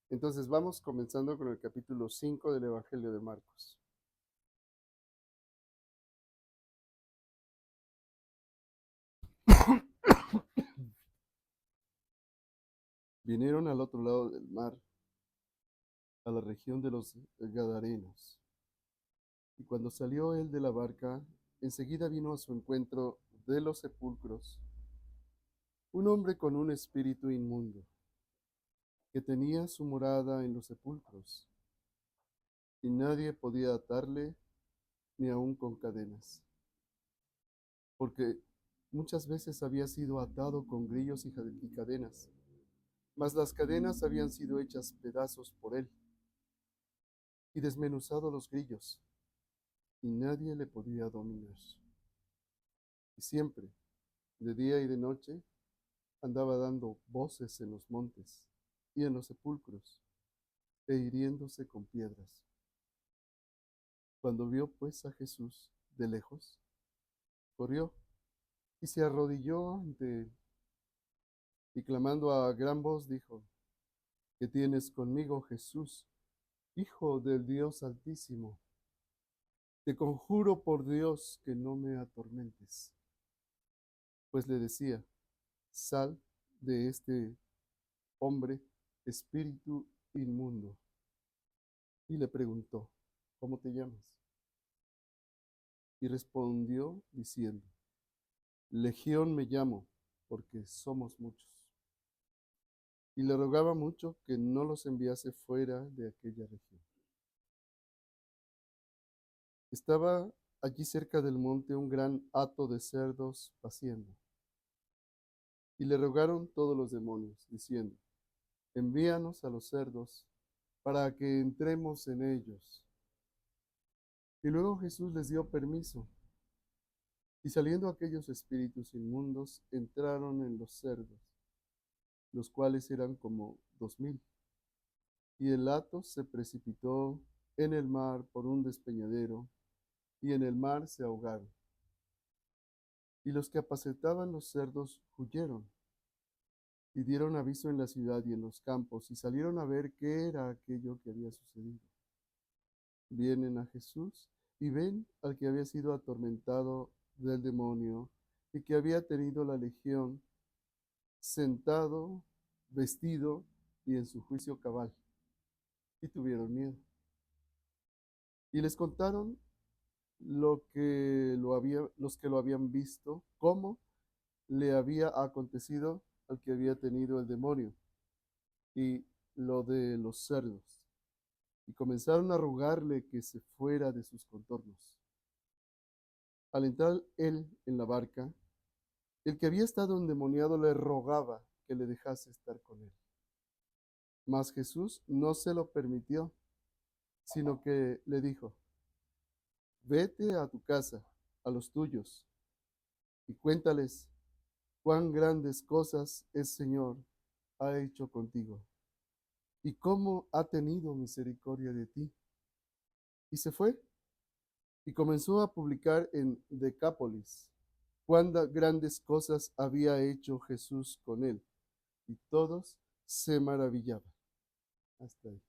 Entonces vamos comenzando con el capítulo 5 del Evangelio de Marcos. Vinieron al otro lado del mar, a la región de los Gadarenos. Y cuando salió él de la barca, enseguida vino a su encuentro de los sepulcros un hombre con un espíritu inmundo, que tenía su morada en los sepulcros, y nadie podía atarle ni aun con cadenas, porque muchas veces había sido atado con grillos y cadenas, mas las cadenas habían sido hechas pedazos por él, y desmenuzado los grillos, y nadie le podía dominar. Y siempre, de día y de noche, andaba dando voces en los montes y en los sepulcros, e hiriéndose con piedras. Cuando vio pues a Jesús de lejos, corrió y se arrodilló ante él, y clamando a gran voz dijo: ¿Qué tienes conmigo, Jesús, Hijo del Dios Altísimo? Te conjuro por Dios que no me atormentes. Pues le decía: Sal de este hombre, espíritu inmundo. Y le preguntó: ¿Cómo te llamas? Y respondió diciendo: Legión me llamo, porque somos muchos. Y le rogaba mucho que no los enviase fuera de aquella región. Estaba allí cerca del monte un gran hato de cerdos paciendo. Y le rogaron todos los demonios, diciendo: Envíanos a los cerdos, para que entremos en ellos. Y luego Jesús les dio permiso. Y saliendo aquellos espíritus inmundos, entraron en los cerdos, los cuales eran como 2000. Y el hato se precipitó en el mar por un despeñadero, y en el mar se ahogaron. Y los que apacentaban los cerdos huyeron, y dieron aviso en la ciudad y en los campos, y salieron a ver qué era aquello que había sucedido. Vienen a Jesús y ven al que había sido atormentado del demonio y que había tenido la legión, sentado, vestido y en su juicio cabal, y tuvieron miedo. Y les contaron los que lo habían visto, cómo le había acontecido al que había tenido el demonio, y lo de los cerdos. Y comenzaron a rogarle que se fuera de sus contornos. Al entrar él en la barca, el que había estado endemoniado le rogaba que le dejase estar con él. Mas Jesús no se lo permitió, sino que le dijo: Vete a tu casa, a los tuyos, y cuéntales cuán grandes cosas el Señor ha hecho contigo, y cómo ha tenido misericordia de ti. Y se fue, y comenzó a publicar en Decápolis cuán grandes cosas había hecho Jesús con él, y todos se maravillaban. Hasta ahí.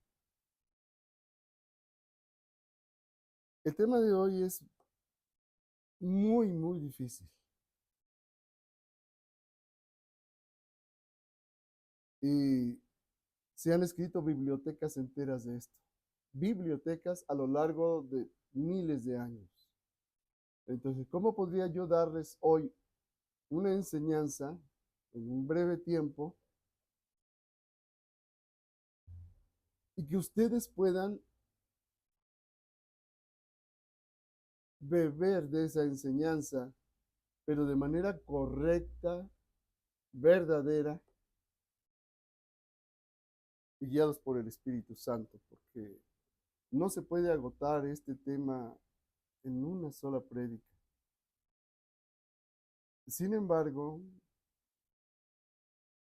El tema de hoy es muy, muy difícil. Y se han escrito bibliotecas enteras de esto. Bibliotecas a lo largo de miles de años. Entonces, ¿cómo podría yo darles hoy una enseñanza en un breve tiempo y que ustedes puedan beber de esa enseñanza, pero de manera correcta, verdadera y guiados por el Espíritu Santo? Porque no se puede agotar este tema en una sola prédica. Sin embargo,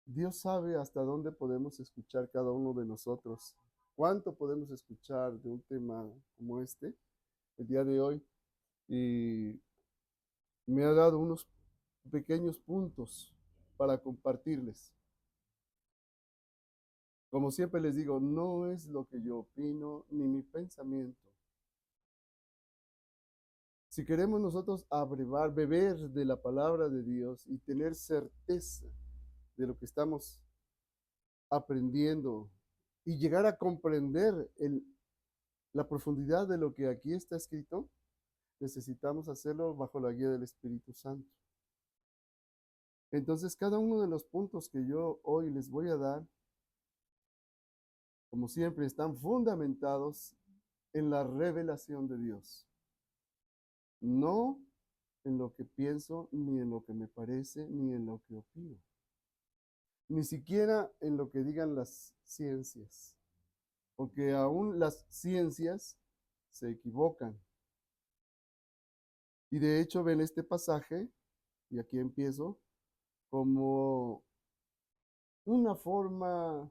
Dios sabe hasta dónde podemos escuchar cada uno de nosotros, cuánto podemos escuchar de un tema como este el día de hoy. Y me ha dado unos pequeños puntos para compartirles. Como siempre les digo, no es lo que yo opino ni mi pensamiento. Si queremos nosotros abrevar, beber de la palabra de Dios y tener certeza de lo que estamos aprendiendo y llegar a comprender la profundidad de lo que aquí está escrito, necesitamos hacerlo bajo la guía del Espíritu Santo. Entonces, cada uno de los puntos que yo hoy les voy a dar, como siempre, están fundamentados en la revelación de Dios, no en lo que pienso, ni en lo que me parece, ni en lo que opino, ni siquiera en lo que digan las ciencias, porque aún las ciencias se equivocan. Y de hecho ven este pasaje, y aquí empiezo, como una forma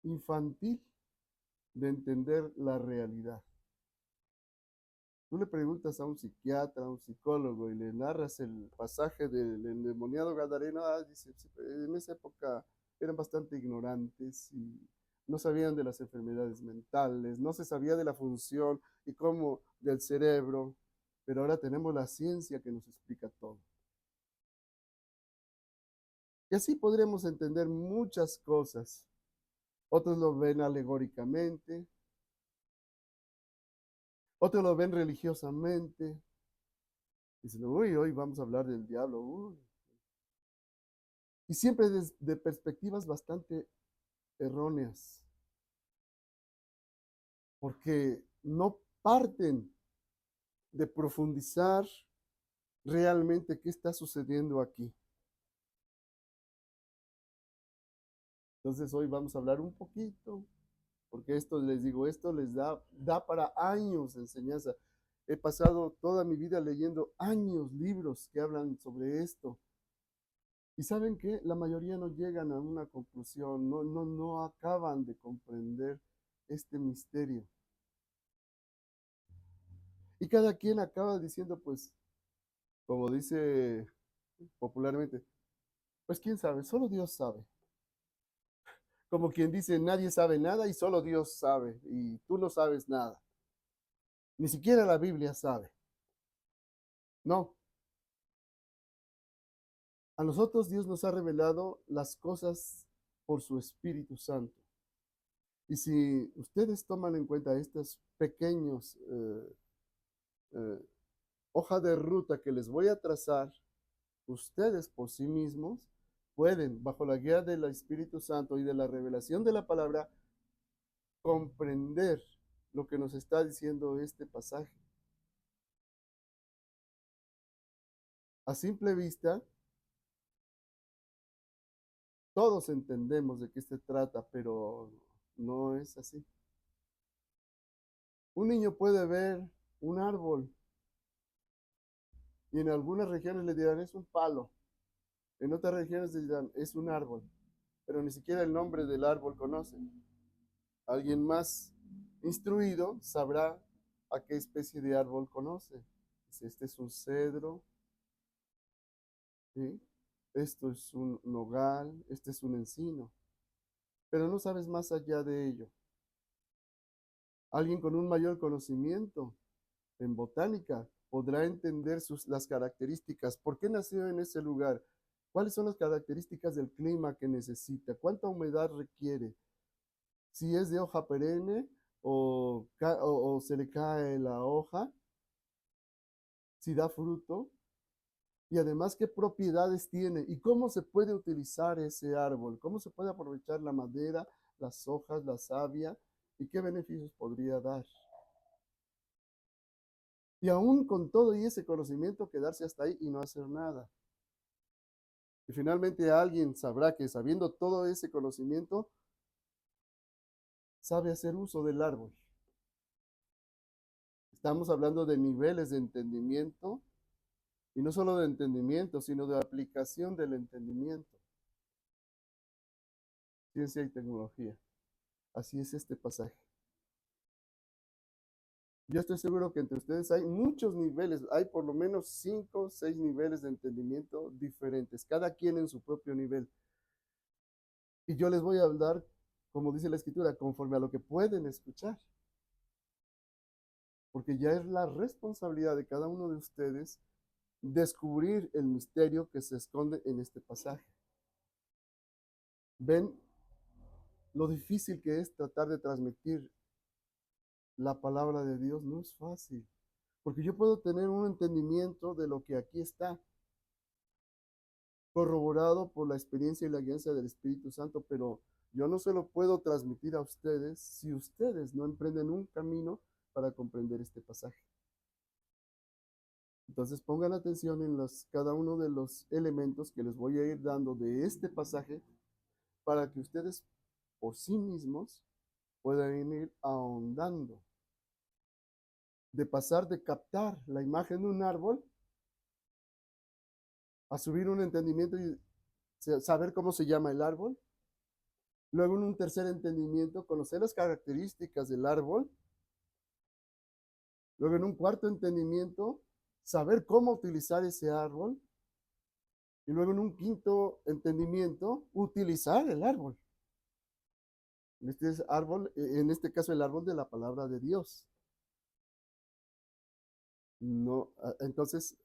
infantil de entender la realidad. Tú le preguntas a un psiquiatra, a un psicólogo, y le narras el pasaje del endemoniado gadareno, dice, "Sí, en esa época eran bastante ignorantes y no sabían de las enfermedades mentales, no se sabía de la función y cómo del cerebro, pero ahora tenemos la ciencia que nos explica todo". Y así podremos entender muchas cosas. Otros lo ven alegóricamente, otros lo ven religiosamente. Dicen, uy, hoy vamos a hablar del diablo. Uy. Y siempre desde perspectivas bastante erróneas, porque no parten de profundizar realmente qué está sucediendo aquí. Entonces hoy vamos a hablar un poquito, porque esto les digo, esto les da para años de enseñanza. He pasado toda mi vida leyendo años, libros que hablan sobre esto. Y ¿saben qué? La mayoría no llegan a una conclusión, no acaban de comprender este misterio. Y cada quien acaba diciendo, pues, como dice popularmente, pues quién sabe, solo Dios sabe. Como quien dice, nadie sabe nada y solo Dios sabe, y tú no sabes nada. Ni siquiera la Biblia sabe. No, a nosotros Dios nos ha revelado las cosas por su Espíritu Santo. Y si ustedes toman en cuenta estos pequeños hoja de ruta que les voy a trazar, ustedes por sí mismos pueden, bajo la guía del Espíritu Santo y de la revelación de la palabra, comprender lo que nos está diciendo este pasaje. A simple vista, todos entendemos de qué se trata, pero no es así. Un niño puede ver un árbol y en algunas regiones le dirán es un palo, en otras regiones le dirán es un árbol, pero ni siquiera el nombre del árbol conocen. Alguien más instruido sabrá a qué especie de árbol conoce. Si este es un cedro, ¿sí? Esto es un nogal, este es un encino, pero no sabes más allá de ello. Alguien con un mayor conocimiento en botánica podrá entender las características. ¿Por qué nació en ese lugar? ¿Cuáles son las características del clima que necesita? ¿Cuánta humedad requiere? Si es de hoja perenne o se le cae la hoja, si da fruto, y además qué propiedades tiene y cómo se puede utilizar ese árbol, cómo se puede aprovechar la madera, las hojas, la savia y qué beneficios podría dar. Y aún con todo y ese conocimiento quedarse hasta ahí y no hacer nada. Y finalmente alguien sabrá que sabiendo todo ese conocimiento, sabe hacer uso del árbol. Estamos hablando de niveles de entendimiento y no solo de entendimiento, sino de aplicación del entendimiento. Ciencia y tecnología. Así es este pasaje. Yo estoy seguro que entre ustedes hay muchos niveles, hay por lo menos 5 o 6 niveles de entendimiento diferentes, cada quien en su propio nivel. Y yo les voy a hablar, como dice la Escritura, conforme a lo que pueden escuchar. Porque ya es la responsabilidad de cada uno de ustedes descubrir el misterio que se esconde en este pasaje. ¿Ven lo difícil que es tratar de transmitir la palabra de Dios? No es fácil, porque yo puedo tener un entendimiento de lo que aquí está, corroborado por la experiencia y la guianza del Espíritu Santo, pero yo no se lo puedo transmitir a ustedes si ustedes no emprenden un camino para comprender este pasaje. Entonces pongan atención en cada uno de los elementos que les voy a ir dando de este pasaje para que ustedes por sí mismos puedan ir ahondando. De pasar de captar la imagen de un árbol a subir un entendimiento y saber cómo se llama el árbol. Luego, en un tercer entendimiento, conocer las características del árbol. Luego, en un cuarto entendimiento, saber cómo utilizar ese árbol. Y luego, en un quinto entendimiento, utilizar el árbol. En este caso, el árbol de la palabra de Dios. No, entonces,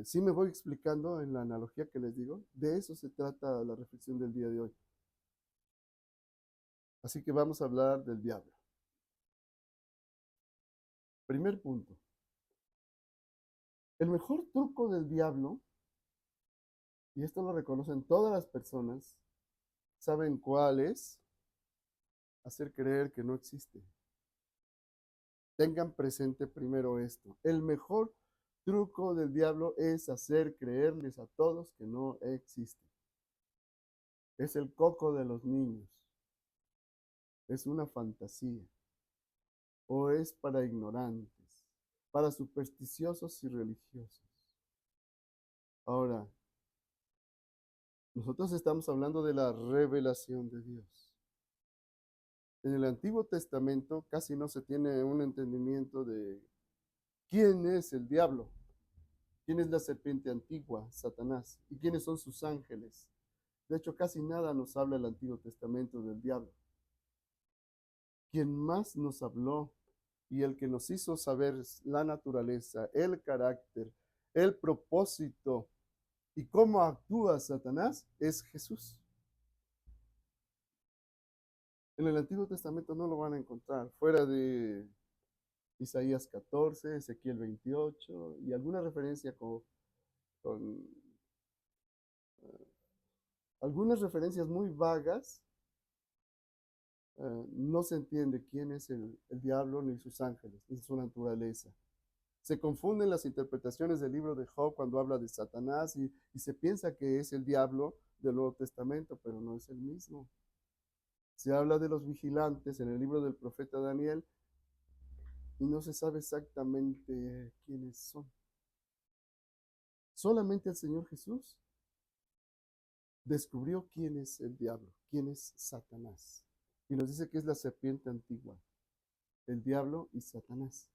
sí me voy explicando en la analogía que les digo. De eso se trata la reflexión del día de hoy. Así que vamos a hablar del diablo. Primer punto. El mejor truco del diablo, y esto lo reconocen todas las personas, ¿saben cuál es? Hacer creer que no existe. Tengan presente primero esto. El mejor truco del diablo es hacer creerles a todos que no existe. Es el coco de los niños. Es una fantasía. O es para ignorantes, para supersticiosos y religiosos. Ahora, nosotros estamos hablando de la revelación de Dios. En el Antiguo Testamento casi no se tiene un entendimiento de quién es el diablo, quién es la serpiente antigua, Satanás, y quiénes son sus ángeles. De hecho, casi nada nos habla el Antiguo Testamento del diablo. Quien más nos habló y el que nos hizo saber la naturaleza, el carácter, el propósito y cómo actúa Satanás es Jesús. En el Antiguo Testamento no lo van a encontrar, fuera de Isaías 14, Ezequiel 28 y alguna referencia con algunas referencias muy vagas. No se entiende quién es el diablo ni sus ángeles, ni su naturaleza. Se confunden las interpretaciones del libro de Job cuando habla de Satanás y se piensa que es el diablo del Nuevo Testamento, pero no es el mismo. Se habla de los vigilantes en el libro del profeta Daniel y no se sabe exactamente quiénes son. Solamente el Señor Jesús descubrió quién es el diablo, quién es Satanás. Y nos dice que es la serpiente antigua, el diablo y Satanás.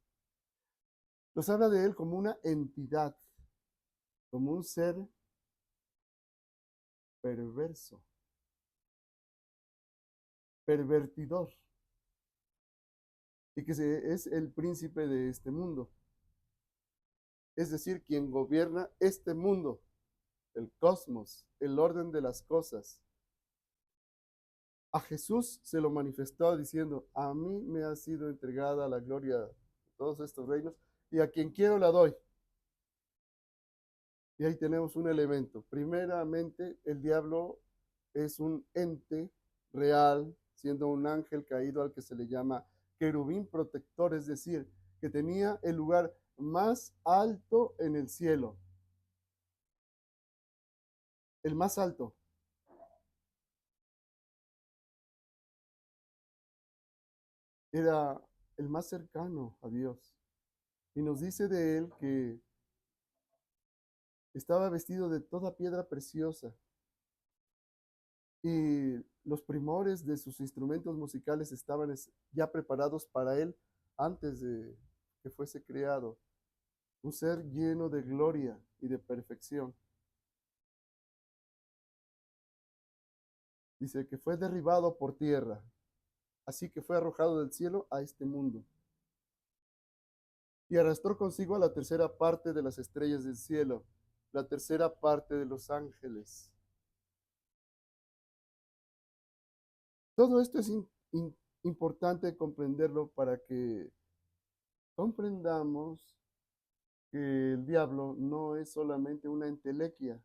Nos habla de él como una entidad, como un ser perverso, pervertidor, y que es el príncipe de este mundo. Es decir, quien gobierna este mundo, el cosmos, el orden de las cosas. A Jesús se lo manifestó diciendo, a mí me ha sido entregada la gloria de todos estos reinos y a quien quiero la doy. Y ahí tenemos un elemento. Primeramente, el diablo es un ente real, siendo un ángel caído al que se le llama querubín protector, es decir, que tenía el lugar más alto en el cielo. El más alto. Era el más cercano a Dios. Y nos dice de él que estaba vestido de toda piedra preciosa y los primores de sus instrumentos musicales estaban ya preparados para él antes de que fuese creado. Un ser lleno de gloria y de perfección. Dice que fue derribado por tierra, así que fue arrojado del cielo a este mundo. Y arrastró consigo a la tercera parte de las estrellas del cielo, la tercera parte de los ángeles. Todo esto es importante comprenderlo para que comprendamos que el diablo no es solamente una entelequia,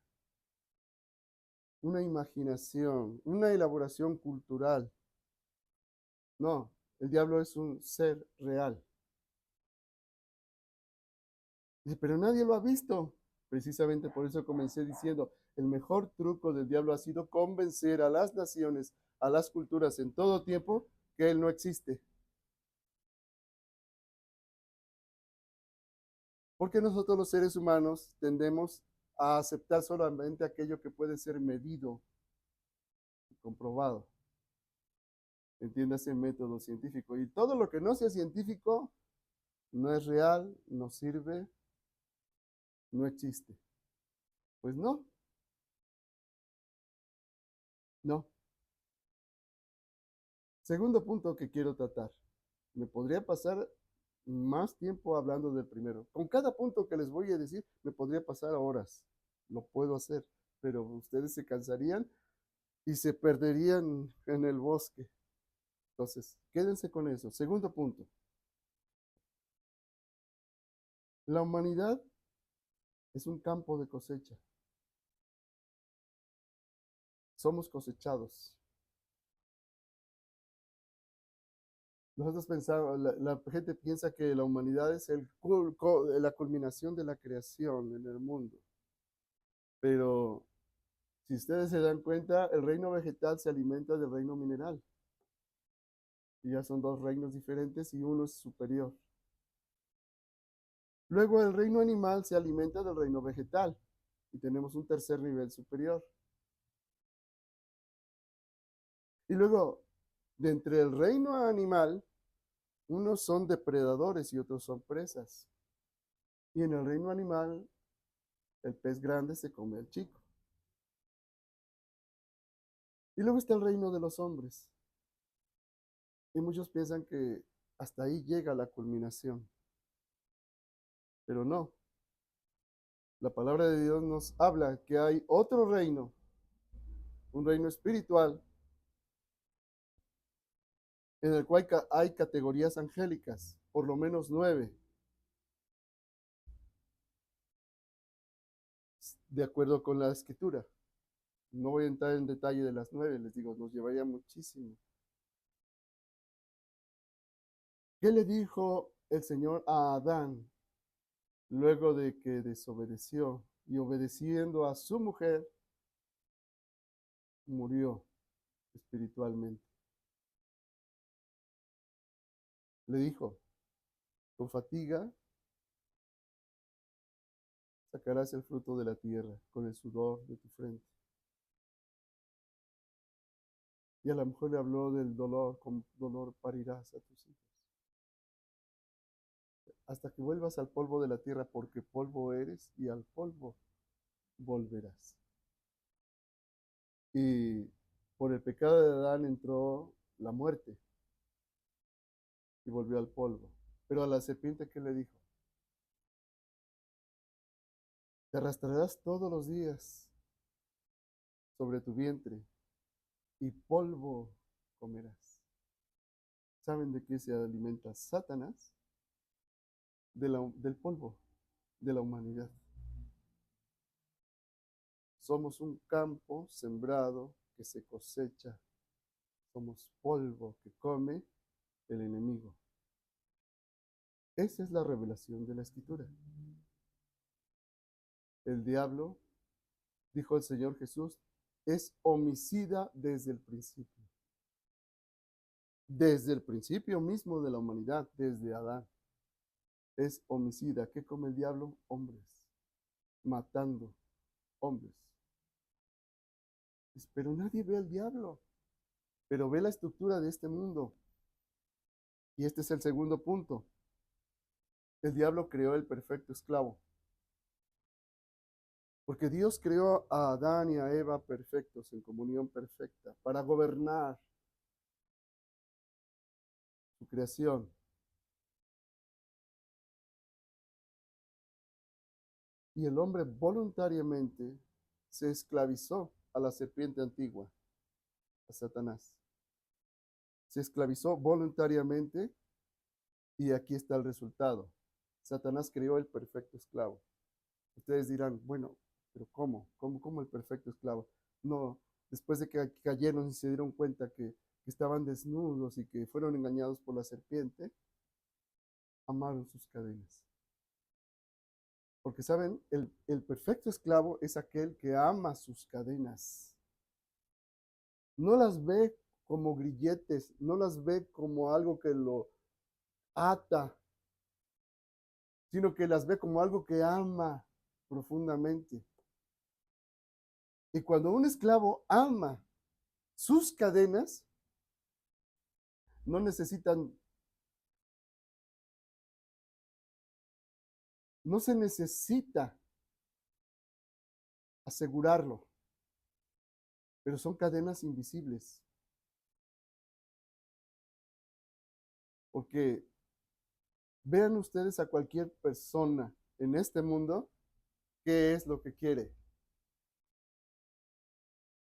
una imaginación, una elaboración cultural. No, el diablo es un ser real. Dice, pero nadie lo ha visto. Precisamente por eso comencé diciendo, el mejor truco del diablo ha sido convencer a las naciones, a las culturas en todo tiempo que él no existe. Porque nosotros los seres humanos tendemos a aceptar solamente aquello que puede ser medido y comprobado. Entiéndase método científico. Y todo lo que no sea científico no es real, no sirve, no existe. Pues no, no. Segundo punto que quiero tratar. Me podría pasar más tiempo hablando del primero. Con cada punto que les voy a decir, me podría pasar horas. Lo puedo hacer, pero ustedes se cansarían y se perderían en el bosque. Entonces, quédense con eso. Segundo punto. La humanidad es un campo de cosecha. Somos cosechados. Nosotros pensamos, la gente piensa que la humanidad es la culminación de la creación en el mundo. Pero si ustedes se dan cuenta, el reino vegetal se alimenta del reino mineral. Y ya son dos reinos diferentes y uno es superior. Luego el reino animal se alimenta del reino vegetal y tenemos un tercer nivel superior. Y luego, de entre el reino animal, unos son depredadores y otros son presas. Y en el reino animal, el pez grande se come al chico. Y luego está el reino de los hombres. Y muchos piensan que hasta ahí llega la culminación. Pero no. La palabra de Dios nos habla que hay otro reino, un reino espiritual, en el cual hay categorías angélicas, por lo menos 9, de acuerdo con la escritura. No voy a entrar en detalle de las 9, les digo, nos llevaría muchísimo. ¿Qué le dijo el Señor a Adán luego de que desobedeció y obedeciendo a su mujer, murió espiritualmente? Le dijo, con fatiga sacarás el fruto de la tierra, con el sudor de tu frente. Y a la mujer le habló del dolor, con dolor parirás a tus hijos. Hasta que vuelvas al polvo de la tierra, porque polvo eres y al polvo volverás. Y por el pecado de Adán entró la muerte y volvió al polvo. Pero a la serpiente, ¿qué le dijo? Te arrastrarás todos los días sobre tu vientre y polvo comerás. ¿Saben de qué se alimenta Satanás? Del polvo de la humanidad. Somos un campo sembrado que se cosecha. Somos polvo que come el enemigo. Esa es la revelación de la escritura. El diablo, dijo el Señor Jesús, es homicida desde el principio. Desde el principio mismo de la humanidad, desde Adán. Es homicida. ¿Qué come el diablo? Hombres. Matando hombres. Pero nadie ve al diablo. Pero ve la estructura de este mundo. Y este es el segundo punto. El diablo creó el perfecto esclavo. Porque Dios creó a Adán y a Eva perfectos, en comunión perfecta, para gobernar su creación. Y el hombre voluntariamente se esclavizó a la serpiente antigua, a Satanás. Se esclavizó voluntariamente y aquí está el resultado. Satanás creó el perfecto esclavo. Ustedes dirán, bueno, pero ¿cómo? ¿Cómo el perfecto esclavo? No, después de que cayeron y se dieron cuenta que estaban desnudos y que fueron engañados por la serpiente, amaron sus cadenas. Porque saben, el perfecto esclavo es aquel que ama sus cadenas. No las ve como grilletes, no las ve como algo que lo ata, sino que las ve como algo que ama profundamente. Y cuando un esclavo ama sus cadenas, no necesitan, no se necesita asegurarlo, pero son cadenas invisibles. Porque vean ustedes a cualquier persona en este mundo, ¿qué es lo que quiere?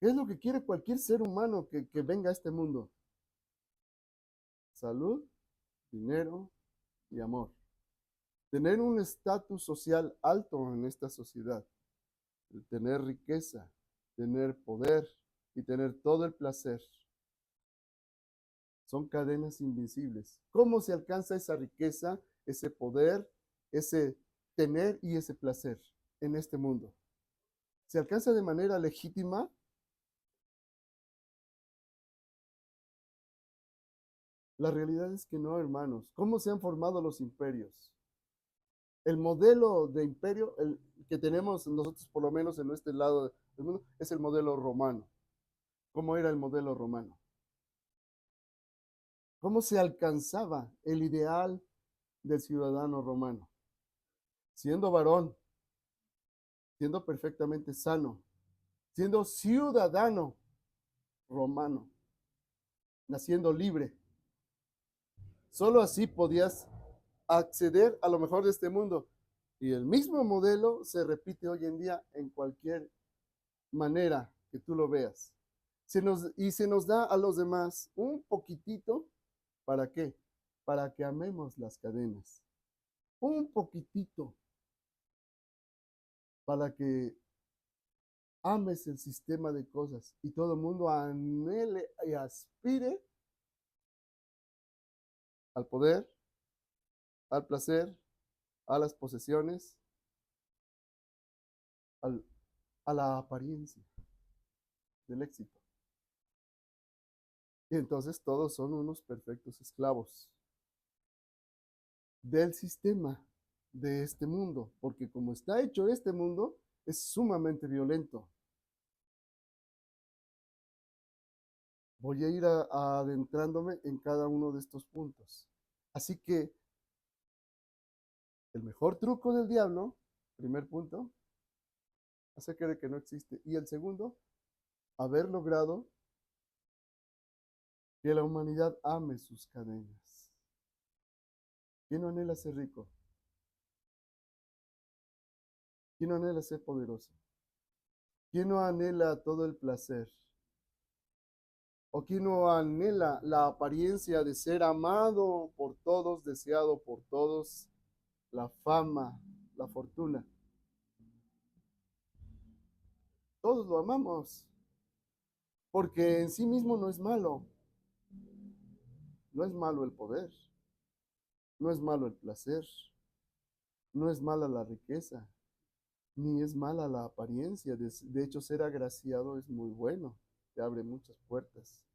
¿Qué es lo que quiere cualquier ser humano que venga a este mundo? Salud, dinero y amor. Tener un estatus social alto en esta sociedad, tener riqueza, tener poder y tener todo el placer. Son cadenas invisibles. ¿Cómo se alcanza esa riqueza, ese poder, ese tener y ese placer en este mundo? ¿Se alcanza de manera legítima? La realidad es que no, hermanos. ¿Cómo se han formado los imperios? El modelo de imperio que tenemos nosotros, por lo menos en este lado del mundo, es el modelo romano. ¿Cómo era el modelo romano? ¿Cómo se alcanzaba el ideal del ciudadano romano? Siendo varón, siendo perfectamente sano, siendo ciudadano romano, naciendo libre. Solo así podías acceder a lo mejor de este mundo. Y el mismo modelo se repite hoy en día en cualquier manera que tú lo veas. Se nos da a los demás un poquitito, ¿para qué? Para que amemos las cadenas. Un poquitito, para que ames el sistema de cosas y todo el mundo anhele y aspire al poder, al placer, a las posesiones, al, a la apariencia del éxito. Y entonces todos son unos perfectos esclavos del sistema de este mundo, porque como está hecho este mundo, es sumamente violento. Voy a ir adentrándome en cada uno de estos puntos. Así que el mejor truco del diablo, primer punto, acerca de que no existe. Y el segundo, haber logrado que la humanidad ame sus cadenas. ¿Quién no anhela ser rico? ¿Quién no anhela ser poderoso? ¿Quién no anhela todo el placer? ¿O quién no anhela la apariencia de ser amado por todos, deseado por todos, la fama, la fortuna? Todos lo amamos, porque en sí mismo no es malo. No es malo el poder, no es malo el placer, no es mala la riqueza, ni es mala la apariencia. De hecho, ser agraciado es muy bueno, te abre muchas puertas,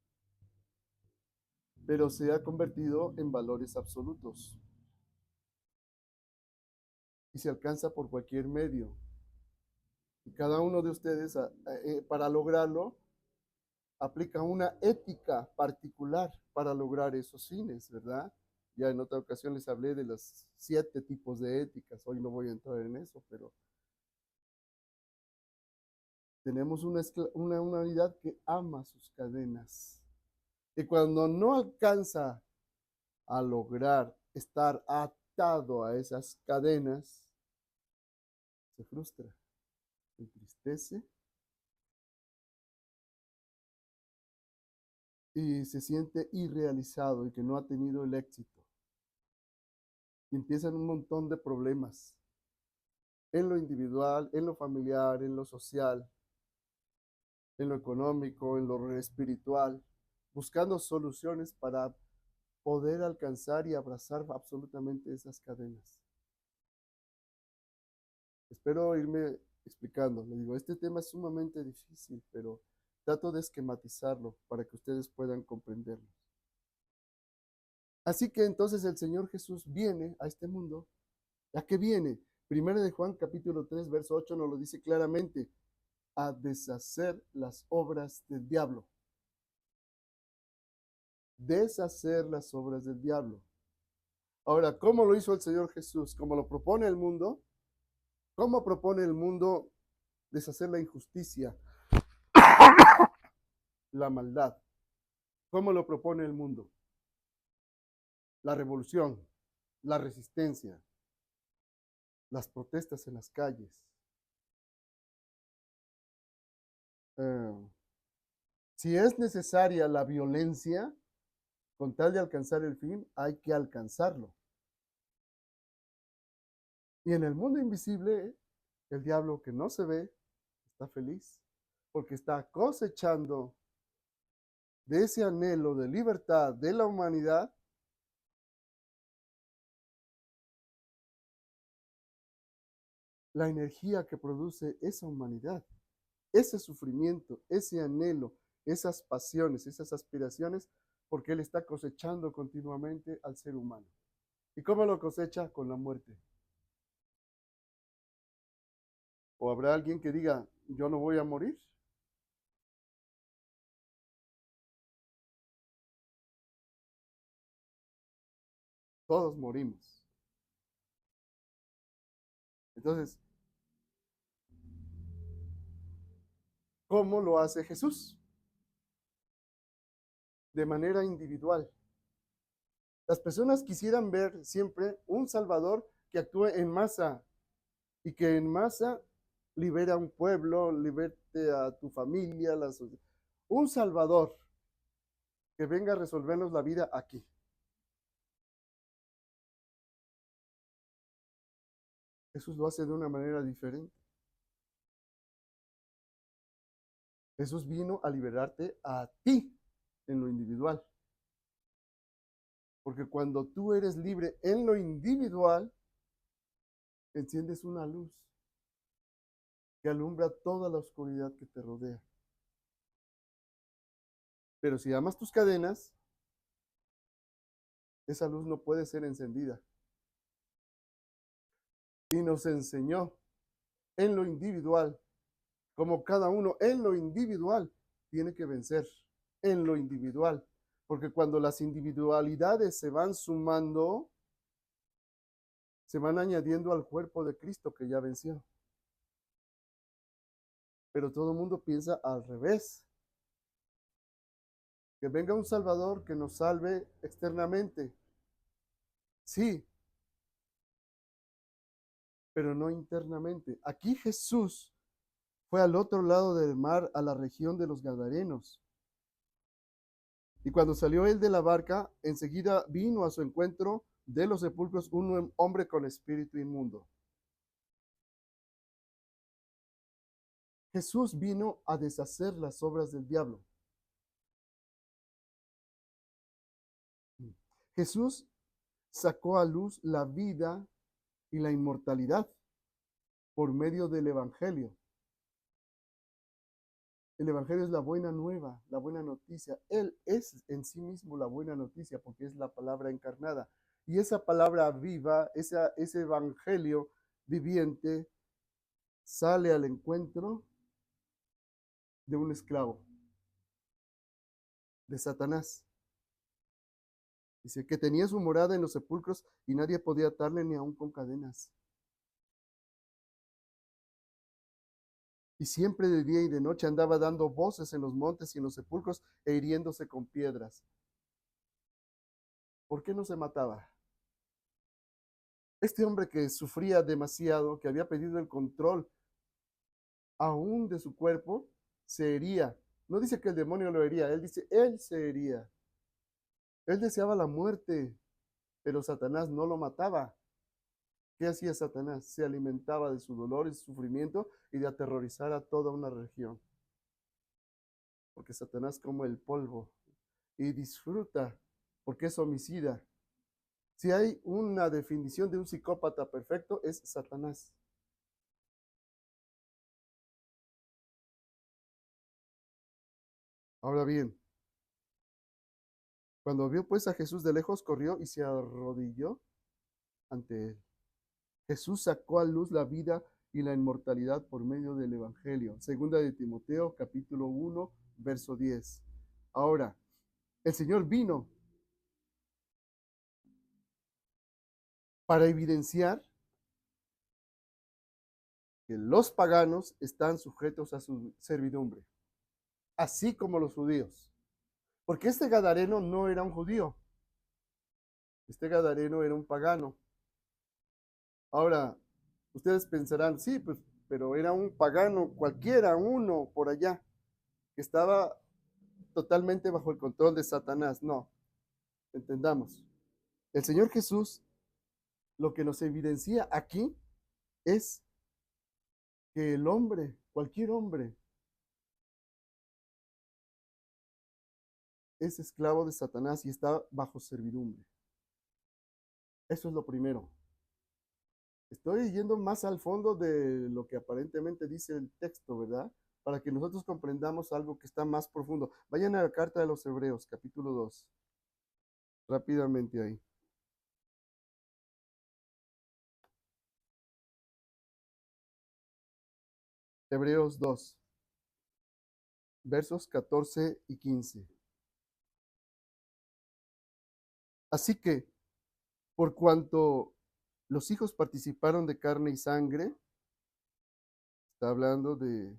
pero se ha convertido en valores absolutos y se alcanza por cualquier medio. Y cada uno de ustedes, para lograrlo, aplica una ética particular para lograr esos fines, ¿verdad? Ya en otra ocasión les hablé de los 7 tipos de éticas. Hoy no voy a entrar en eso, pero Tenemos una humanidad que ama sus cadenas. Y cuando no alcanza a lograr estar atado a esas cadenas, se frustra, se entristece y se siente irrealizado y que no ha tenido el éxito. Y empiezan un montón de problemas en lo individual, en lo familiar, en lo social, en lo económico, en lo espiritual, buscando soluciones para poder alcanzar y abrazar absolutamente esas cadenas. Espero irme explicando. Le digo, este tema es sumamente difícil, pero trato de esquematizarlo para que ustedes puedan comprenderlo. Así que entonces el Señor Jesús viene a este mundo. ¿A qué viene? Primero de Juan capítulo 3, verso 8 nos lo dice claramente, a deshacer las obras del diablo. Deshacer las obras del diablo. Ahora, ¿cómo lo hizo el Señor Jesús? ¿Cómo lo propone el mundo? ¿Cómo propone el mundo deshacer la injusticia, la maldad? ¿Cómo lo propone el mundo? La revolución, la resistencia, las protestas en las calles. Si es necesaria la violencia, con tal de alcanzar el fin, hay que alcanzarlo. Y en el mundo invisible, el diablo que no se ve está feliz porque está cosechando de ese anhelo de libertad de la humanidad la energía que produce esa humanidad, ese sufrimiento, ese anhelo, esas pasiones, esas aspiraciones, porque Él está cosechando continuamente al ser humano. ¿Y cómo lo cosecha? Con la muerte. ¿O habrá alguien que diga, yo no voy a morir? Todos morimos. Entonces, ¿cómo lo hace Jesús? De manera individual. Las personas quisieran ver siempre un Salvador que actúe en masa y que en masa libere a un pueblo, liberte a tu familia, un Salvador que venga a resolvernos la vida aquí. Jesús lo hace de una manera diferente. Jesús vino a liberarte a ti en lo individual. Porque cuando tú eres libre en lo individual, enciendes una luz que alumbra toda la oscuridad que te rodea. Pero si amas tus cadenas, esa luz no puede ser encendida. Y nos enseñó en lo individual, como cada uno en lo individual tiene que vencer, en lo individual. Porque cuando las individualidades se van sumando, se van añadiendo al cuerpo de Cristo que ya venció. Pero todo el mundo piensa al revés. Que venga un Salvador que nos salve externamente. Sí, pero no internamente. Aquí Jesús fue al otro lado del mar, a la región de los Gadarenos. Y cuando salió él de la barca, enseguida vino a su encuentro de los sepulcros un hombre con espíritu inmundo. Jesús vino a deshacer las obras del diablo. Jesús sacó a luz la vida y la inmortalidad por medio del Evangelio. El Evangelio es la buena nueva, la buena noticia. Él es en sí mismo la buena noticia porque es la palabra encarnada. Y esa palabra viva, ese Evangelio viviente, sale al encuentro de un esclavo, de Satanás. Dice que tenía su morada en los sepulcros y nadie podía atarle ni aun con cadenas. y siempre de día y de noche andaba dando voces en los montes y en los sepulcros e hiriéndose con piedras. ¿Por qué no se mataba? Este hombre que sufría demasiado, que había perdido el control aún de su cuerpo, se hería. No dice que el demonio lo hería, él dice, él se hería. Él deseaba la muerte, pero Satanás no lo mataba. ¿Qué hacía Satanás? Se alimentaba de su dolor y su sufrimiento y de aterrorizar a toda una región. Porque Satanás come el polvo y disfruta, porque es homicida. Si hay una definición de un psicópata perfecto, es Satanás. Ahora bien, cuando vio pues a Jesús de lejos, corrió y se arrodilló ante él. Jesús sacó a luz la vida y la inmortalidad por medio del Evangelio. Segunda de Timoteo, capítulo 1, verso 10. Ahora, el Señor vino para evidenciar que los paganos están sujetos a su servidumbre, así como los judíos. Porque este gadareno no era un judío, este gadareno era un pagano. Ahora, ustedes pensarán, sí, pues, pero era un pagano cualquiera, uno por allá, que estaba totalmente bajo el control de Satanás. No, entendamos. El Señor Jesús lo que nos evidencia aquí es que el hombre, cualquier hombre, es esclavo de Satanás y está bajo servidumbre. Eso es lo primero. Estoy yendo más al fondo de lo que aparentemente dice el texto, ¿verdad? Para que nosotros comprendamos algo que está más profundo. Vayan a la carta de los Hebreos, capítulo 2. Rápidamente ahí. Hebreos 2, versos 14 y 15. Así que, por cuanto los hijos participaron de carne y sangre, está hablando de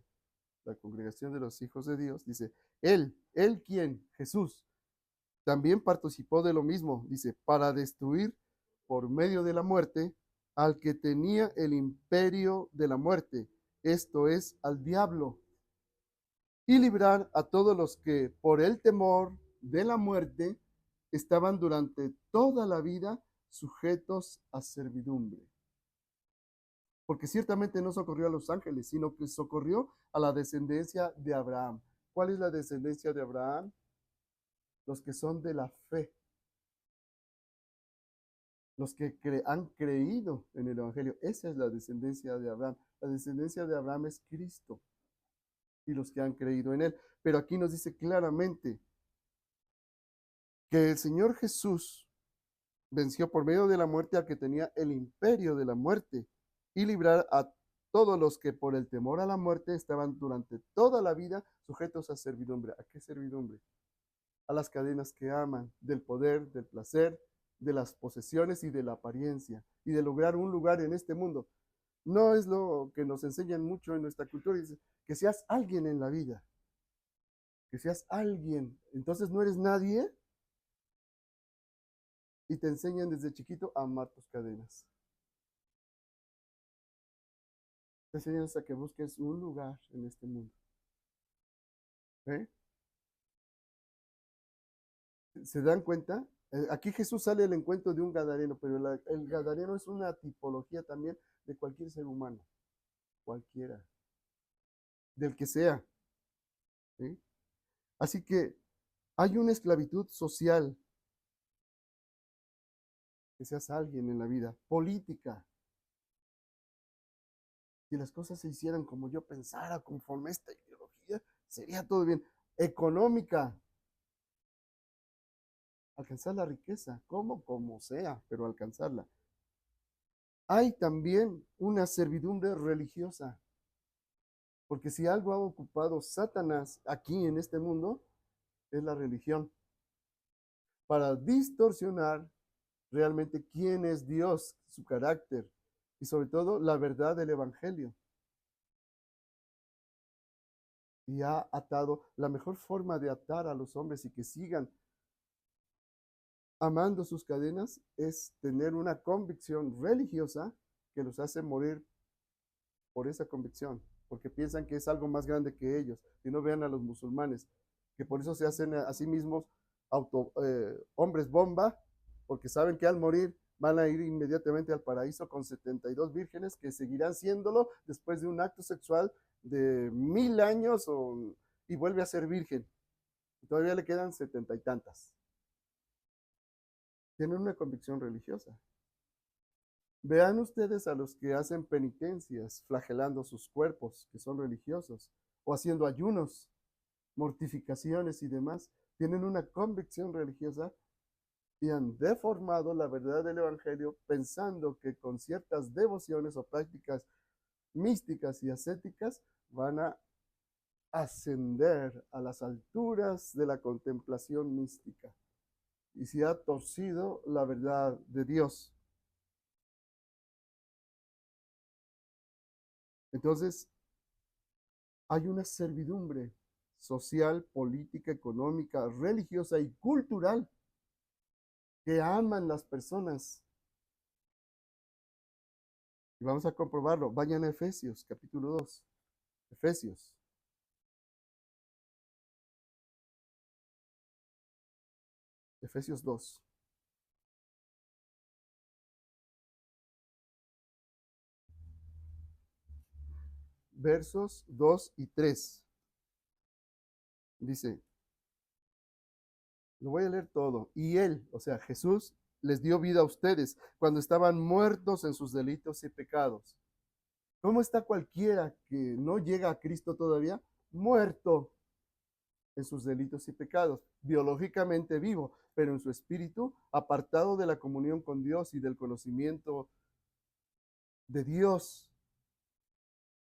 la congregación de los hijos de Dios, dice, él quién, Jesús, también participó de lo mismo, dice, para destruir por medio de la muerte al que tenía el imperio de la muerte, esto es, al diablo, y librar a todos los que por el temor de la muerte estaban durante toda la vida sujetos a servidumbre. Porque ciertamente no socorrió a los ángeles, sino que socorrió a la descendencia de Abraham. ¿Cuál es la descendencia de Abraham? Los que son de la fe, los que han creído en el Evangelio. Esa es la descendencia de Abraham. La descendencia de Abraham es Cristo y los que han creído en él. Pero aquí nos dice claramente que el Señor Jesús venció por medio de la muerte al que tenía el imperio de la muerte y librar a todos los que por el temor a la muerte estaban durante toda la vida sujetos a servidumbre. ¿A qué servidumbre? A las cadenas que aman, del poder, del placer, de las posesiones y de la apariencia, y de lograr un lugar en este mundo. No es lo que nos enseñan mucho en nuestra cultura, dice, que seas alguien en la vida, que seas alguien. Entonces no eres nadie y te enseñan desde chiquito a amar tus cadenas. Te enseñan hasta que busques un lugar en este mundo. ¿Eh? ¿Se dan cuenta? Aquí Jesús sale al encuentro de un gadareno, pero el gadareno es una tipología también de cualquier ser humano, cualquiera, del que sea. ¿Sí? Así que hay una esclavitud social, que seas alguien en la vida, política. Si las cosas se hicieran como yo pensara, conforme a esta ideología, sería todo bien. Económica, alcanzar la riqueza, como sea, pero alcanzarla. Hay también una servidumbre religiosa, porque si algo ha ocupado Satanás aquí en este mundo, es la religión, para distorsionar realmente quién es Dios, su carácter y sobre todo la verdad del Evangelio. y ha atado. La mejor forma de atar a los hombres y que sigan amando sus cadenas es tener una convicción religiosa que los hace morir por esa convicción, porque piensan que es algo más grande que ellos. Si no, vean a los musulmanes, que por eso se hacen a sí mismos hombres bomba, porque saben que al morir van a ir inmediatamente al paraíso con 72 vírgenes que seguirán siéndolo después de un acto sexual de 1000 años y vuelve a ser virgen. Y todavía le quedan 70 y tantas. Tienen una convicción religiosa. Vean ustedes a los que hacen penitencias, flagelando sus cuerpos, que son religiosos, o haciendo ayunos, mortificaciones y demás. Tienen una convicción religiosa y han deformado la verdad del Evangelio pensando que con ciertas devociones o prácticas místicas y ascéticas van a ascender a las alturas de la contemplación mística. Y se ha torcido la verdad de Dios. Entonces, hay una servidumbre social, política, económica, religiosa y cultural que aman las personas. Y vamos a comprobarlo. Vayan a Efesios, capítulo 2. Efesios. Efesios 2. Versos 2 y 3. Dice, lo voy a leer todo. Y Él, o sea, Jesús, les dio vida a ustedes cuando estaban muertos en sus delitos y pecados. ¿Cómo está cualquiera que no llega a Cristo todavía? Muerto en sus delitos y pecados, biológicamente vivo, pero en su espíritu apartado de la comunión con Dios y del conocimiento de Dios,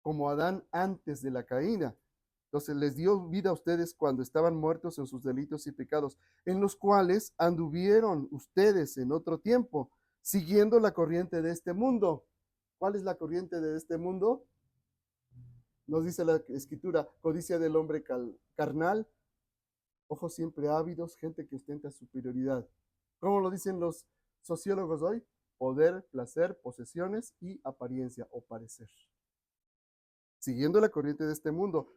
como Adán antes de la caída. Entonces les dio vida a ustedes cuando estaban muertos en sus delitos y pecados, en los cuales anduvieron ustedes en otro tiempo, siguiendo la corriente de este mundo. ¿Cuál es la corriente de este mundo? Nos dice la Escritura: codicia del hombre carnal, ojos siempre ávidos, gente que ostenta superioridad. ¿Cómo lo dicen los sociólogos hoy? Poder, placer, posesiones y apariencia o parecer. Siguiendo la corriente de este mundo.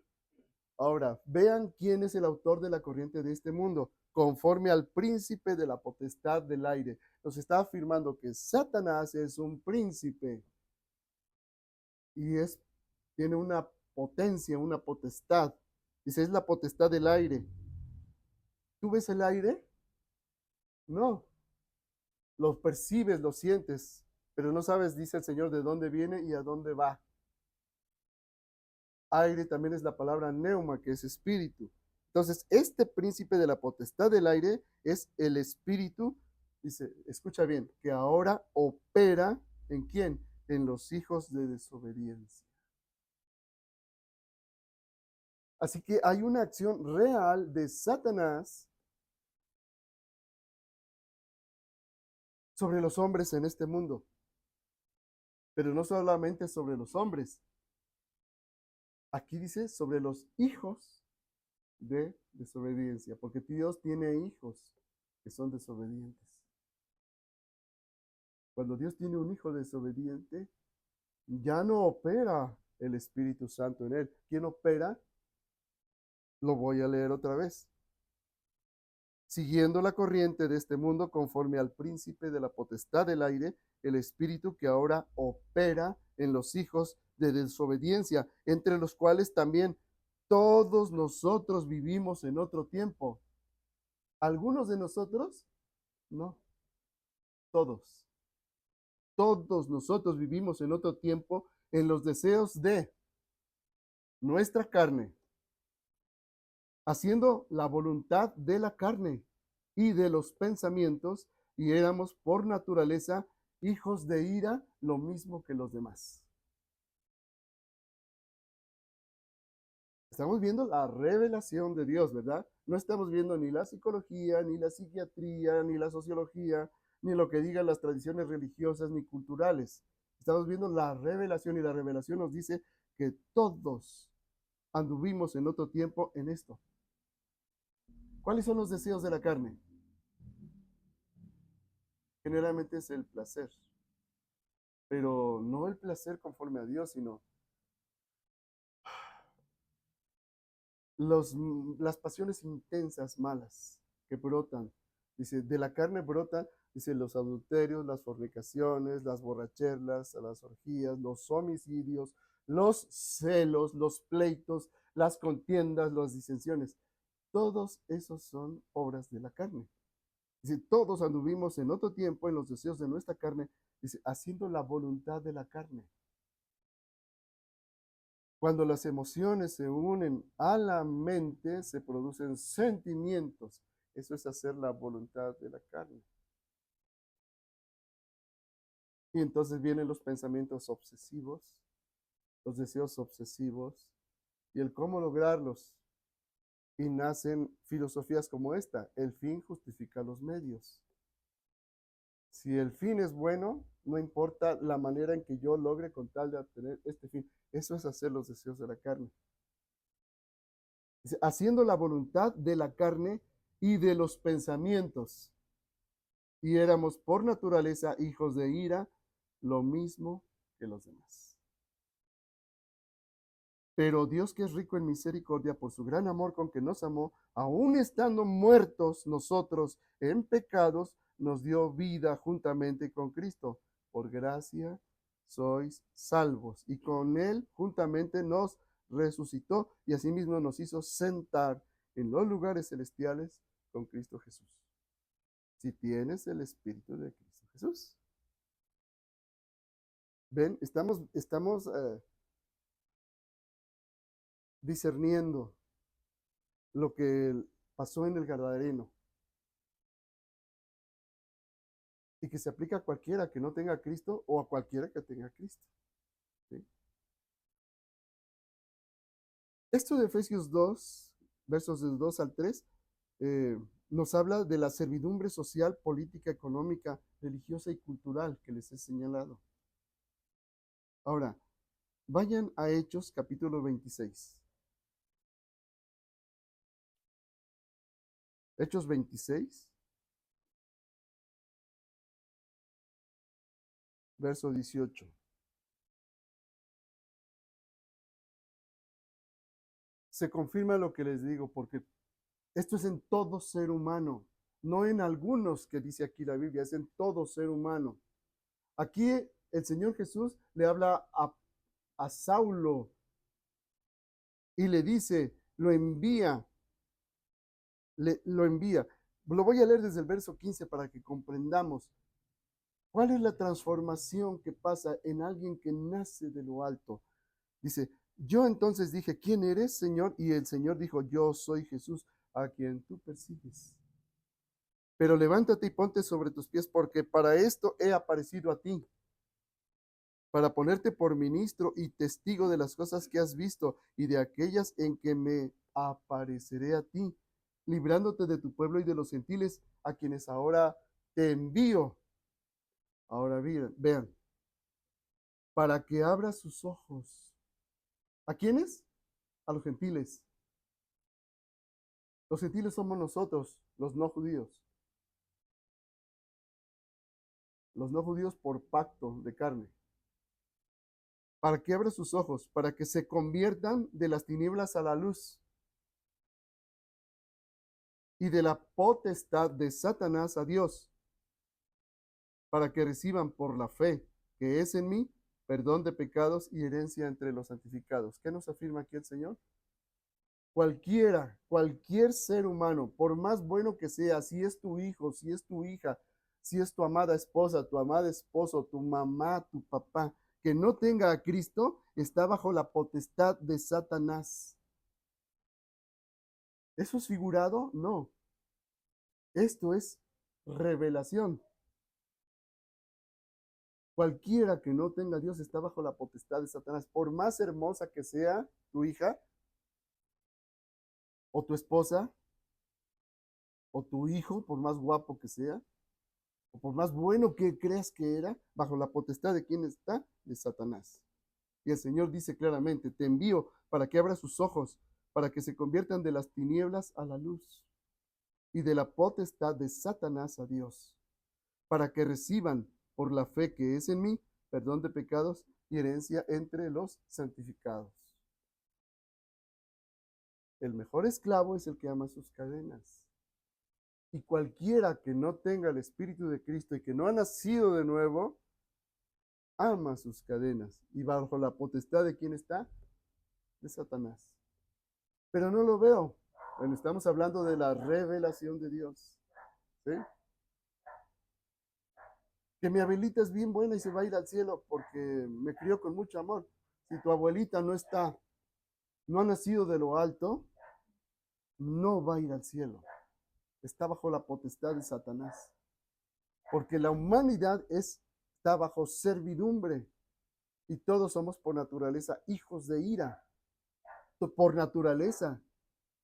Ahora, vean quién es el autor de la corriente de este mundo, conforme al príncipe de la potestad del aire. Nos está afirmando que Satanás es un príncipe y tiene una potencia, una potestad. Dice, es la potestad del aire. ¿Tú ves el aire? No. Lo percibes, lo sientes, pero no sabes, dice el Señor, de dónde viene y a dónde va. Aire también es la palabra neuma, que es espíritu. Entonces, este príncipe de la potestad del aire es el espíritu, dice, escucha bien, que ahora opera ¿en quién? En los hijos de desobediencia. Así que hay una acción real de Satanás sobre los hombres en este mundo, pero no solamente sobre los hombres. Aquí dice sobre los hijos de desobediencia, porque Dios tiene hijos que son desobedientes. Cuando Dios tiene un hijo desobediente, ya no opera el Espíritu Santo en él. ¿Quién opera? Lo voy a leer otra vez. Siguiendo la corriente de este mundo conforme al príncipe de la potestad del aire, el espíritu que ahora opera en los hijos de desobediencia, entre los cuales también todos nosotros vivimos en otro tiempo. ¿Algunos de nosotros? No, todos. Todos nosotros vivimos en otro tiempo en los deseos de nuestra carne, haciendo la voluntad de la carne y de los pensamientos, y éramos por naturaleza hijos de ira, lo mismo que los demás. Estamos viendo la revelación de Dios, ¿verdad? No estamos viendo ni la psicología, ni la psiquiatría, ni la sociología, ni lo que digan las tradiciones religiosas ni culturales. Estamos viendo la revelación, y la revelación nos dice que todos anduvimos en otro tiempo en esto. ¿Cuáles son los deseos de la carne? Generalmente es el placer, pero no el placer conforme a Dios, sino las pasiones intensas, malas, que brotan. Dice, de la carne brotan, dice, los adulterios, las fornicaciones, las borracheras, las orgías, los homicidios, los celos, los pleitos, las contiendas, las disensiones. Todos esos son obras de la carne. Dice, todos anduvimos en otro tiempo en los deseos de nuestra carne, dice, haciendo la voluntad de la carne. Cuando las emociones se unen a la mente, se producen sentimientos. Eso es hacer la voluntad de la carne. Y entonces vienen los pensamientos obsesivos, los deseos obsesivos y el cómo lograrlos. Y nacen filosofías como esta: el fin justifica los medios. Si el fin es bueno, no importa la manera en que yo logre con tal de obtener este fin. Eso es hacer los deseos de la carne. Dice, haciendo la voluntad de la carne y de los pensamientos. Y éramos por naturaleza hijos de ira, lo mismo que los demás. Pero Dios, que es rico en misericordia, por su gran amor con que nos amó, aun estando muertos nosotros en pecados, nos dio vida juntamente con Cristo. Por gracia sois salvos. Y con Él juntamente nos resucitó y asimismo nos hizo sentar en los lugares celestiales con Cristo Jesús. Si tienes el Espíritu de Cristo Jesús. Ven, estamos discerniendo lo que pasó en el Gadareno y que se aplica a cualquiera que no tenga a Cristo o a cualquiera que tenga a Cristo. ¿Sí? Esto de Efesios 2, versos del 2 al 3, nos habla de la servidumbre social, política, económica, religiosa y cultural que les he señalado. Ahora, vayan a Hechos capítulo 26. Hechos 26, verso 18. Se confirma lo que les digo, porque esto es en todo ser humano, no en algunos que dice aquí la Biblia, es en todo ser humano. Aquí el Señor Jesús le habla a Saulo y le dice, lo envía. Lo envía. Lo voy a leer desde el verso 15 para que comprendamos cuál es la transformación que pasa en alguien que nace de lo alto. Dice, yo entonces dije, ¿quién eres, Señor? Y el Señor dijo, yo soy Jesús, a quien tú persigues. Pero levántate y ponte sobre tus pies, porque para esto he aparecido a ti, para ponerte por ministro y testigo de las cosas que has visto y de aquellas en que me apareceré a ti, librándote de tu pueblo y de los gentiles, a quienes ahora te envío. Ahora vean, para que abra sus ojos. ¿A quiénes? A los gentiles. Los gentiles somos nosotros, los no judíos. Los no judíos por pacto de carne. Para que abra sus ojos, para que se conviertan de las tinieblas a la luz y de la potestad de Satanás a Dios, para que reciban por la fe que es en mí perdón de pecados y herencia entre los santificados. ¿Qué nos afirma aquí el Señor? Cualquier ser humano, por más bueno que sea, si es tu hijo, si es tu hija, si es tu amada esposa, tu amado esposo, tu mamá, tu papá, que no tenga a Cristo, está bajo la potestad de Satanás. ¿Eso es figurado? No. Esto es revelación. Cualquiera que no tenga a Dios está bajo la potestad de Satanás. Por más hermosa que sea tu hija, o tu esposa, o tu hijo, por más guapo que sea, o por más bueno que creas que era, bajo la potestad de quién está, de Satanás. Y el Señor dice claramente, te envío para que abra sus ojos, para que se conviertan de las tinieblas a la luz y de la potestad de Satanás a Dios, para que reciban por la fe que es en mí perdón de pecados y herencia entre los santificados. El mejor esclavo es el que ama sus cadenas. Y cualquiera que no tenga el Espíritu de Cristo y que no ha nacido de nuevo, ama sus cadenas. ¿Y bajo la potestad de quién está? De Satanás. Pero no lo veo. Bueno, estamos hablando de la revelación de Dios. ¿Sí? Que mi abuelita es bien buena y se va a ir al cielo porque me crió con mucho amor. Si tu abuelita no ha nacido de lo alto, no va a ir al cielo. Está bajo la potestad de Satanás. Porque la humanidad está bajo servidumbre y todos somos por naturaleza hijos de ira, por naturaleza,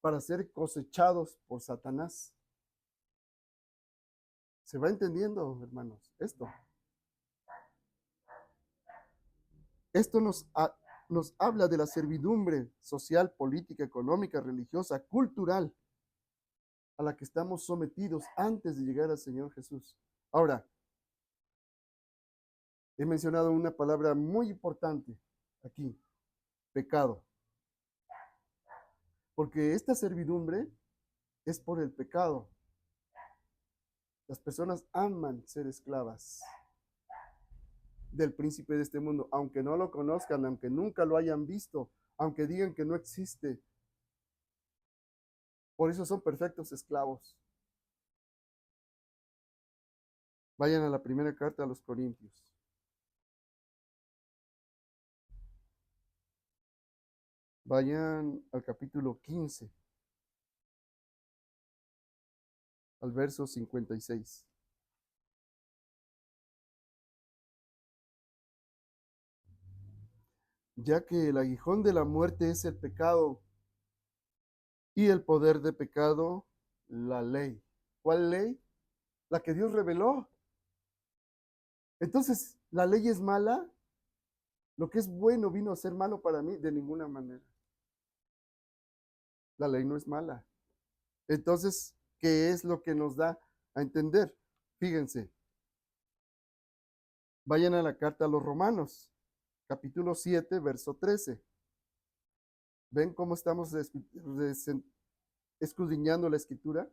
para ser cosechados por Satanás. ¿Se va entendiendo, hermanos? Esto nos habla de la servidumbre social, política, económica, religiosa, cultural, a la que estamos sometidos antes de llegar al Señor Jesús. Ahora, he mencionado una palabra muy importante aquí, pecado. Porque esta servidumbre es por el pecado. Las personas aman ser esclavas del príncipe de este mundo, aunque no lo conozcan, aunque nunca lo hayan visto, aunque digan que no existe. Por eso son perfectos esclavos. Vayan a la primera carta a los Corintios. Vayan al capítulo 15, al verso 56. Ya que el aguijón de la muerte es el pecado y el poder de pecado, la ley. ¿Cuál ley? La que Dios reveló. Entonces, ¿la ley es mala? Lo que es bueno vino a ser malo para mí de ninguna manera. La ley no es mala. Entonces, ¿qué es lo que nos da a entender? Fíjense, vayan a la carta a los Romanos, capítulo 7, verso 13. ¿Ven cómo estamos escudriñando la escritura?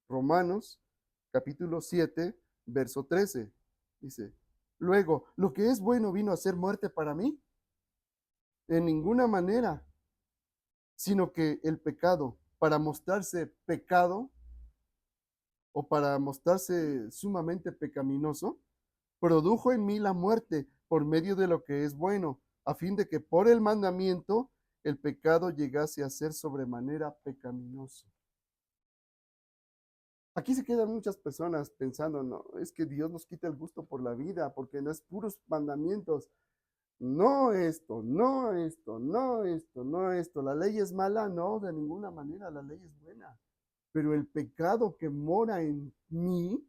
Romanos, capítulo 7, verso 13. Dice, luego, ¿lo que es bueno vino a ser muerte para mí? En ninguna manera, sino que el pecado, para mostrarse pecado o para mostrarse sumamente pecaminoso, produjo en mí la muerte por medio de lo que es bueno, a fin de que por el mandamiento el pecado llegase a ser sobremanera pecaminoso. Aquí se quedan muchas personas pensando, no, es que Dios nos quita el gusto por la vida, porque no es puros mandamientos. No esto, no esto, no esto, no esto. ¿La ley es mala? No, de ninguna manera, la ley es buena. Pero el pecado que mora en mí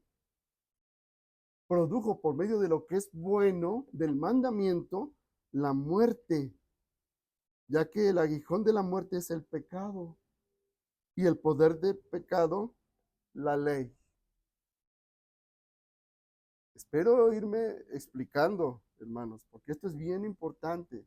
produjo por medio de lo que es bueno, del mandamiento, la muerte, ya que el aguijón de la muerte es el pecado y el poder del pecado, la ley. Espero irme explicando, hermanos, porque esto es bien importante.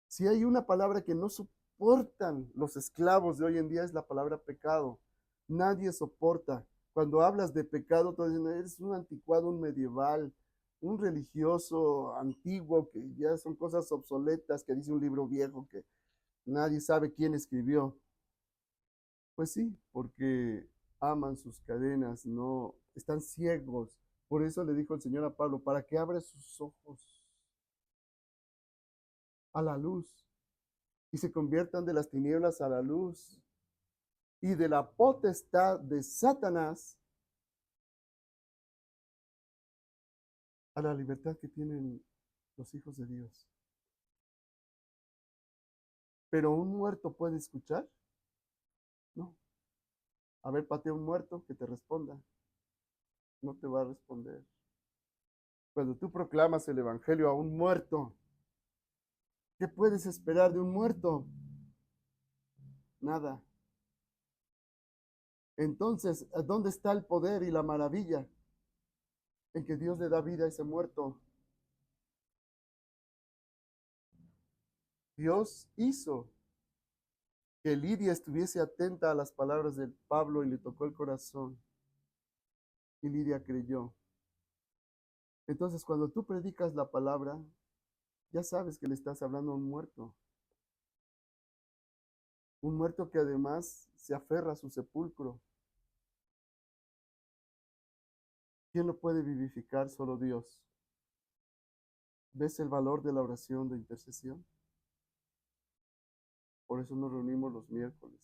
Si hay una palabra que no soportan los esclavos de hoy en día es la palabra pecado. Nadie soporta. Cuando hablas de pecado, tú dices, eres un anticuado, un medieval, un religioso antiguo, que ya son cosas obsoletas, que dice un libro viejo que nadie sabe quién escribió. Pues sí, porque aman sus cadenas, no están ciegos. Por eso le dijo el Señor a Pablo, para que abra sus ojos a la luz y se conviertan de las tinieblas a la luz y de la potestad de Satanás a la libertad que tienen los hijos de Dios. Pero un muerto puede escuchar, no. A ver, patea un muerto que te responda, no te va a responder. Cuando tú proclamas el evangelio a un muerto, ¿Qué puedes esperar de un muerto? Nada. Entonces, ¿dónde está el poder y la maravilla? En que Dios le da vida a ese muerto. Dios hizo que Lidia estuviese atenta a las palabras de Pablo y le tocó el corazón. Y Lidia creyó. Entonces, cuando tú predicas la palabra, ya sabes que le estás hablando a un muerto. Un muerto que además se aferra a su sepulcro. ¿Quién lo puede vivificar? Solo Dios. ¿Ves el valor de la oración de intercesión? Por eso nos reunimos los miércoles.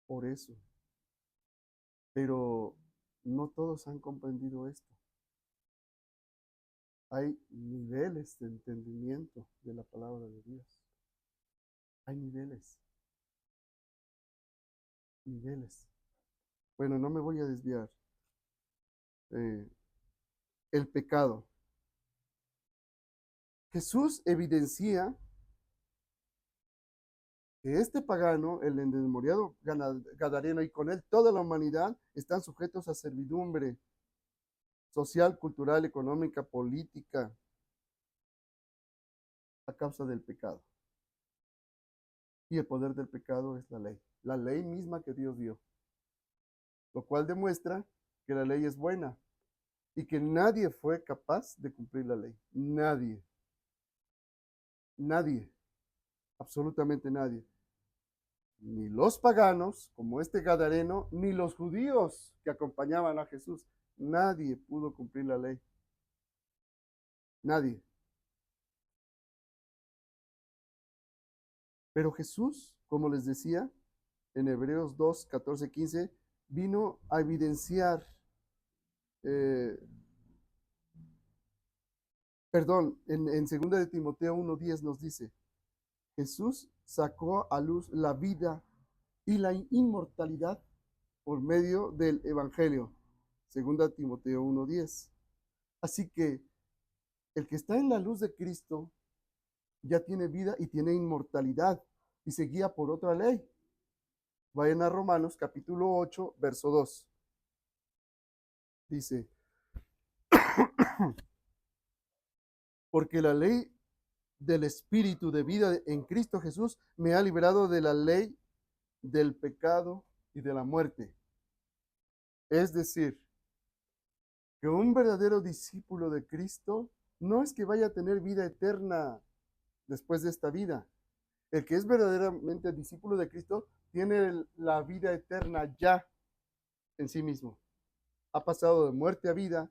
Por eso. Pero no todos han comprendido esto. Hay niveles de entendimiento de la palabra de Dios. Hay niveles. Niveles. Bueno, no me voy a desviar. El pecado. Jesús evidencia que este pagano, el endemoniado gadareno, y con él toda la humanidad, están sujetos a servidumbre social, cultural, económica, política, a causa del pecado. Y el poder del pecado es la ley misma que Dios dio, lo cual demuestra que la ley es buena y que nadie fue capaz de cumplir la ley. Nadie, nadie, absolutamente nadie. Ni los paganos, como este gadareno, ni los judíos que acompañaban a Jesús. Nadie pudo cumplir la ley. Nadie. Pero Jesús, como les decía, en Hebreos 2, 14, 15, vino a evidenciar, eh, en 2 de Timoteo 1:10 nos dice, Jesús sacó a luz la vida y la inmortalidad por medio del Evangelio. 2 Timoteo 1:10. Así que el que está en la luz de Cristo ya tiene vida y tiene inmortalidad y se guía por otra ley. Vayan a Romanos capítulo 8, verso 2. Dice, porque la ley del Espíritu de vida en Cristo Jesús me ha liberado de la ley del pecado y de la muerte. Es decir, que un verdadero discípulo de Cristo no es que vaya a tener vida eterna después de esta vida. El que es verdaderamente discípulo de Cristo tiene la vida eterna ya en sí mismo. Ha pasado de muerte a vida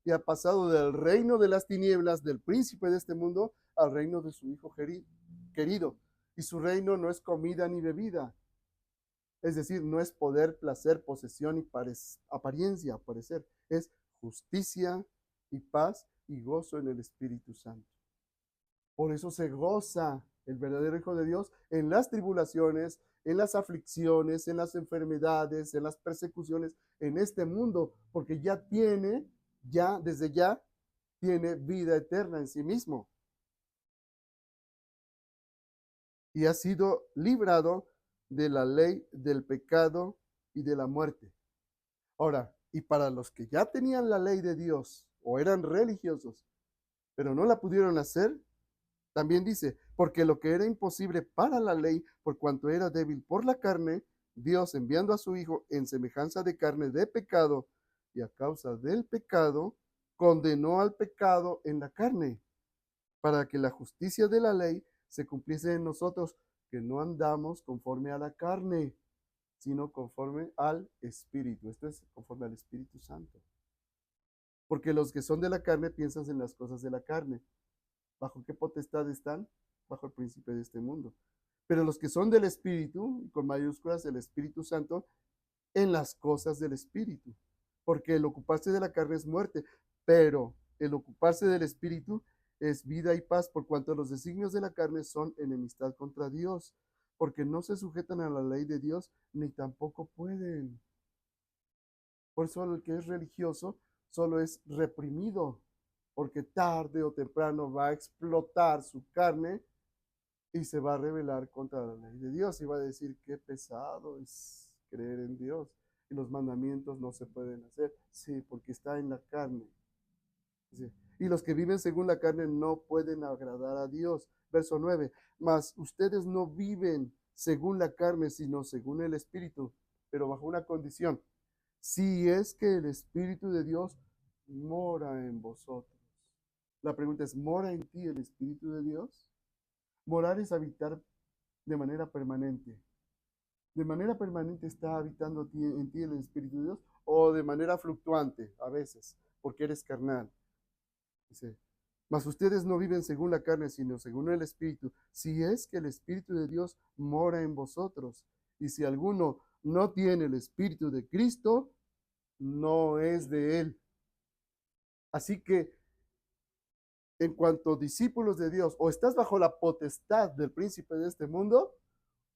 y ha pasado del reino de las tinieblas, del príncipe de este mundo, al reino de su Hijo querido. Y su reino no es comida ni bebida. Es decir, no es poder, placer, posesión y apariencia, parecer. Es justicia y paz y gozo en el Espíritu Santo. Por eso se goza el verdadero Hijo de Dios en las tribulaciones, en las aflicciones, en las enfermedades, en las persecuciones, en este mundo, porque desde ya, tiene vida eterna en sí mismo. Y ha sido librado de la ley del pecado y de la muerte. Ahora, y para los que ya tenían la ley de Dios o eran religiosos, pero no la pudieron hacer, también dice, porque lo que era imposible para la ley, por cuanto era débil por la carne, Dios enviando a su Hijo en semejanza de carne de pecado, y a causa del pecado, condenó al pecado en la carne, para que la justicia de la ley se cumpliese en nosotros, que no andamos conforme a la carne, sino conforme al Espíritu. Esto es conforme al Espíritu Santo. Porque los que son de la carne piensan en las cosas de la carne. ¿Bajo qué potestad están? Bajo el príncipe de este mundo. Pero los que son del Espíritu, con mayúsculas, el Espíritu Santo, en las cosas del Espíritu. Porque el ocuparse de la carne es muerte, pero el ocuparse del Espíritu es vida y paz, por cuanto los designios de la carne son enemistad contra Dios, porque no se sujetan a la ley de Dios, ni tampoco pueden. Por eso el que es religioso solo es reprimido porque tarde o temprano va a explotar su carne y se va a rebelar contra la ley de Dios y va a decir, qué pesado es creer en Dios y los mandamientos no se pueden hacer. Sí, porque está en la carne. Sí. Y los que viven según la carne no pueden agradar a Dios. Verso 9. Mas ustedes no viven según la carne, sino según el Espíritu, pero bajo una condición. Si es que el Espíritu de Dios mora en vosotros. La pregunta es, ¿mora en ti el Espíritu de Dios? Morar es habitar de manera permanente. ¿De manera permanente está habitando en ti el Espíritu de Dios? ¿O de manera fluctuante a veces, porque eres carnal? Dice, mas ustedes no viven según la carne, sino según el Espíritu. Si es que el Espíritu de Dios mora en vosotros. Y si alguno no tiene el Espíritu de Cristo, no es de él. Así que, en cuanto discípulos de Dios, o estás bajo la potestad del príncipe de este mundo,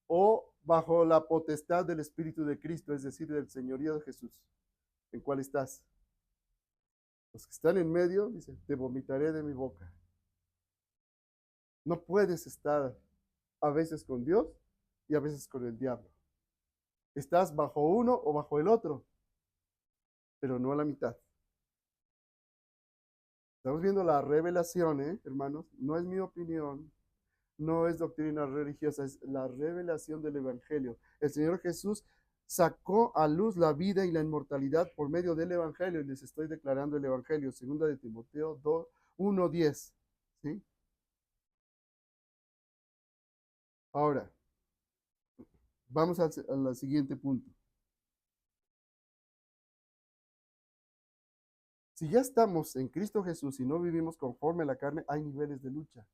o bajo la potestad del Espíritu de Cristo, es decir, del señorío de Jesús. ¿En cuál estás? Los que están en medio, dice, te vomitaré de mi boca. No puedes estar a veces con Dios y a veces con el diablo. Estás bajo uno o bajo el otro, pero no a la mitad. Estamos viendo la revelación, hermanos. No es mi opinión, no es doctrina religiosa, es la revelación del Evangelio. El Señor Jesús sacó a luz la vida y la inmortalidad por medio del Evangelio, y les estoy declarando el Evangelio, segunda de Timoteo 1:10. ¿Sí? Ahora, vamos al siguiente punto. Si ya estamos en Cristo Jesús y no vivimos conforme a la carne, hay niveles de lucha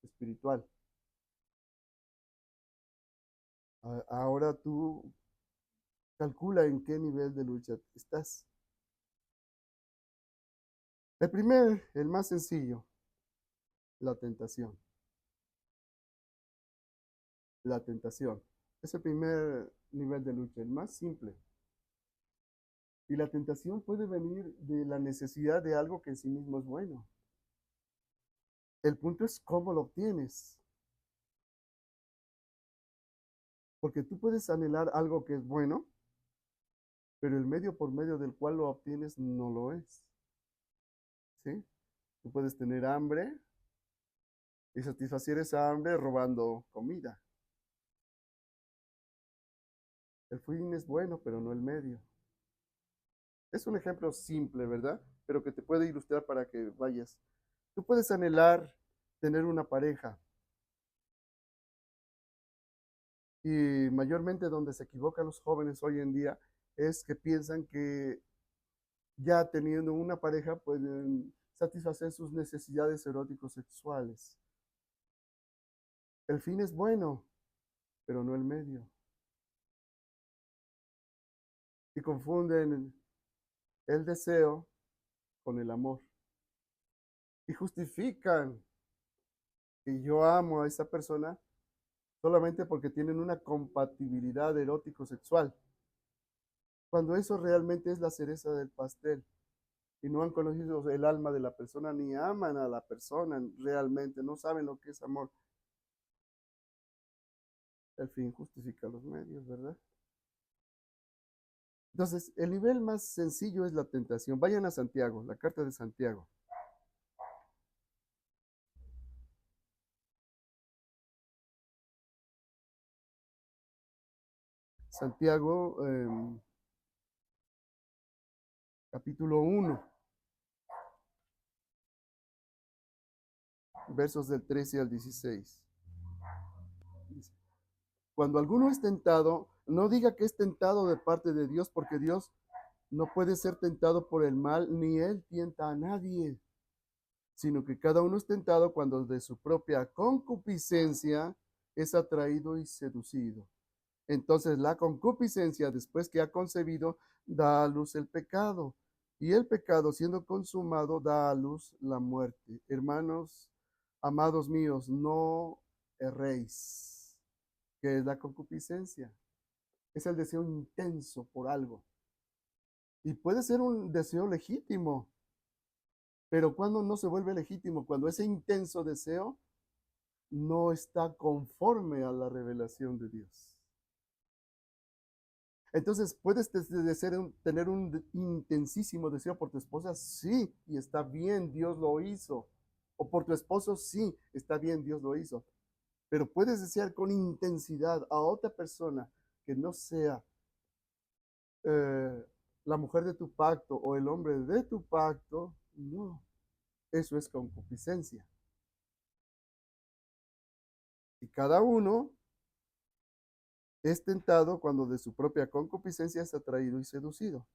espiritual. Ahora tú calcula en qué nivel de lucha estás. El más sencillo, la tentación. La tentación. Es el primer nivel de lucha, el más simple. Y la tentación puede venir de la necesidad de algo que en sí mismo es bueno. El punto es cómo lo obtienes. Porque tú puedes anhelar algo que es bueno, pero el medio por medio del cual lo obtienes no lo es. ¿Sí? Tú puedes tener hambre y satisfacer esa hambre robando comida. El fin es bueno, pero no el medio. Es un ejemplo simple, ¿verdad? Pero que te puede ilustrar para que vayas. Tú puedes anhelar tener una pareja. Y mayormente donde se equivocan los jóvenes hoy en día es que piensan que ya teniendo una pareja pueden satisfacer sus necesidades eróticos sexuales. El fin es bueno, pero no el medio. Y confunden el deseo con el amor. Y justifican que yo amo a esa persona solamente porque tienen una compatibilidad erótico-sexual, cuando eso realmente es la cereza del pastel y no han conocido el alma de la persona ni aman a la persona realmente, no saben lo que es amor. El fin justifica los medios, ¿verdad? Entonces, el nivel más sencillo es la tentación. Vayan a Santiago, la carta de Santiago. Santiago, capítulo 1, versos del 13 al 16. Dice, cuando alguno es tentado, no diga que es tentado de parte de Dios, porque Dios no puede ser tentado por el mal, ni él tienta a nadie, sino que cada uno es tentado cuando de su propia concupiscencia es atraído y seducido. Entonces la concupiscencia, después que ha concebido, da a luz el pecado. Y el pecado, siendo consumado, da a luz la muerte. Hermanos, amados míos, no erréis. ¿Qué es la concupiscencia? Es el deseo intenso por algo. Y puede ser un deseo legítimo, Pero cuando no se vuelve legítimo, cuando ese intenso deseo no está conforme a la revelación de Dios. Entonces, ¿puedes tener un intensísimo deseo por tu esposa? Sí, y está bien, Dios lo hizo. O por tu esposo, sí, está bien, Dios lo hizo. Pero puedes desear con intensidad a otra persona que no sea eh, la mujer de tu pacto o el hombre de tu pacto. No, eso es concupiscencia. Y cada uno es tentado cuando de su propia concupiscencia es atraído y seducido.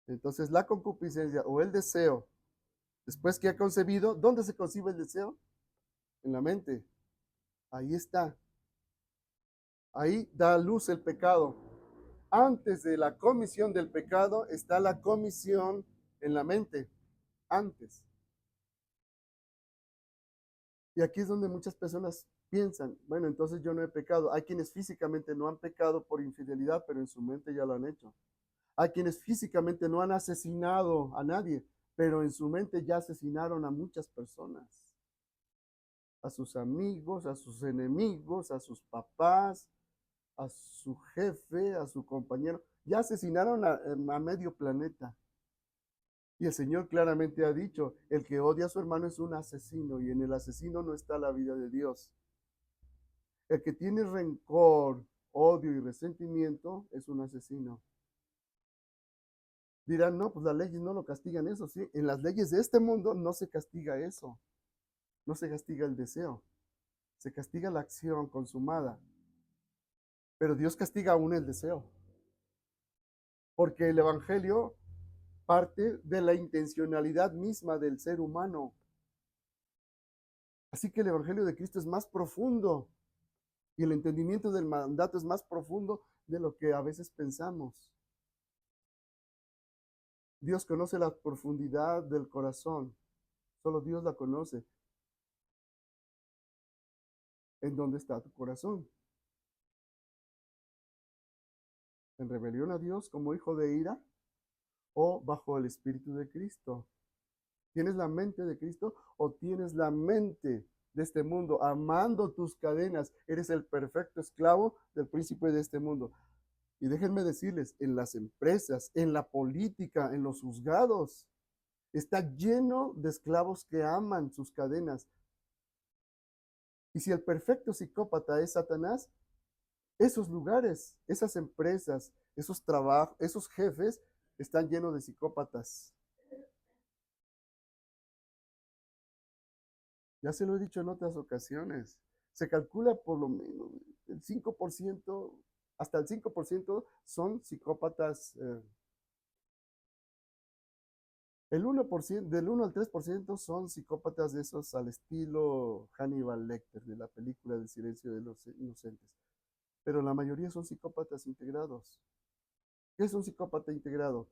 Entonces, la concupiscencia o el deseo, después que ha concebido, ¿dónde se concibe el deseo? En la mente. Ahí está. Ahí da luz el pecado. Antes de la comisión del pecado está la comisión en la mente. Antes. Y aquí es donde muchas personas piensan, bueno, entonces yo no he pecado. Hay quienes físicamente no han pecado por infidelidad, pero en su mente ya lo han hecho. Hay quienes físicamente no han asesinado a nadie, pero en su mente ya asesinaron a muchas personas. A sus amigos, a sus enemigos, a sus papás, a su jefe, a su compañero. Ya asesinaron a medio planeta. Y el Señor claramente ha dicho, el que odia a su hermano es un asesino y en el asesino no está la vida de Dios. El que tiene rencor, odio y resentimiento es un asesino. Dirán, no, pues las leyes no lo castigan eso, sí. En las leyes de este mundo no se castiga eso, no se castiga el deseo, se castiga la acción consumada, pero Dios castiga aún el deseo, porque el Evangelio parte de la intencionalidad misma del ser humano. Así que el Evangelio de Cristo es más profundo y el entendimiento del mandato es más profundo de lo que a veces pensamos. Dios conoce la profundidad del corazón, solo Dios la conoce. ¿En dónde está tu corazón? ¿En rebelión a Dios como hijo de ira o bajo el Espíritu de Cristo? ¿Tienes la mente de Cristo o tienes la mente de este mundo, amando tus cadenas? Eres el perfecto esclavo del príncipe de este mundo. Y déjenme decirles, en las empresas, en la política, en los juzgados, está lleno de esclavos que aman sus cadenas. Y si el perfecto psicópata es Satanás, esos lugares, esas empresas, esos trabajos, esos jefes están llenos de psicópatas. Ya se lo he dicho en otras ocasiones. Se calcula por lo menos el 5%, hasta el 5% son psicópatas. El 1%, del 1 al 3% son psicópatas de esos al estilo Hannibal Lecter de la película del silencio de los inocentes. Pero la mayoría son psicópatas integrados. ¿Qué es un psicópata integrado?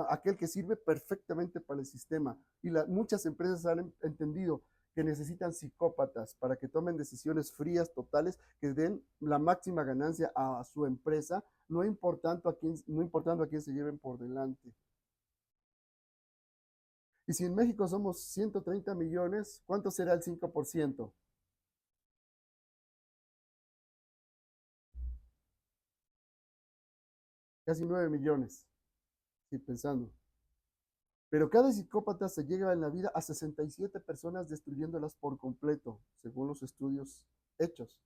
Aquel que sirve perfectamente para el sistema. Y muchas empresas han entendido que necesitan psicópatas para que tomen decisiones frías, totales, que den la máxima ganancia a su empresa, no importando a quién se lleven por delante. Y si en México somos 130 millones, ¿cuánto será el 5%? Casi 9 millones, sí, pensando. Pero cada psicópata se llega en la vida a 67 personas destruyéndolas por completo, según los estudios hechos.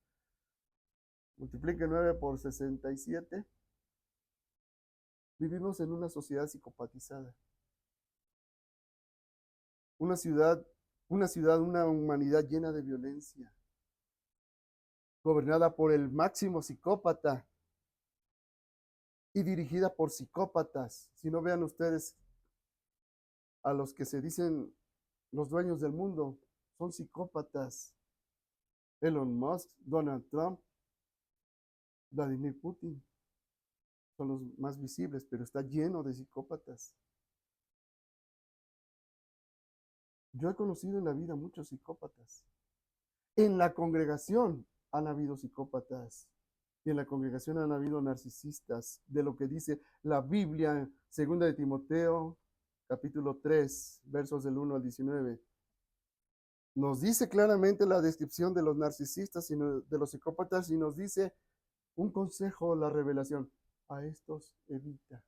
Multiplique 9 por 67. Vivimos en una sociedad psicopatizada. Una ciudad, una humanidad llena de violencia, gobernada por el máximo psicópata y dirigida por psicópatas. Si no, vean ustedes a los que se dicen los dueños del mundo, son psicópatas. Elon Musk, Donald Trump, Vladimir Putin, son los más visibles, pero está lleno de psicópatas. Yo he conocido en la vida muchos psicópatas. En la congregación han habido psicópatas. Y en la congregación han habido narcisistas, de lo que dice la Biblia, segunda de Timoteo, capítulo 3, versos del 1 al 19, nos dice claramente la descripción de los narcisistas y de los psicópatas y nos dice un consejo, la revelación. A estos evita.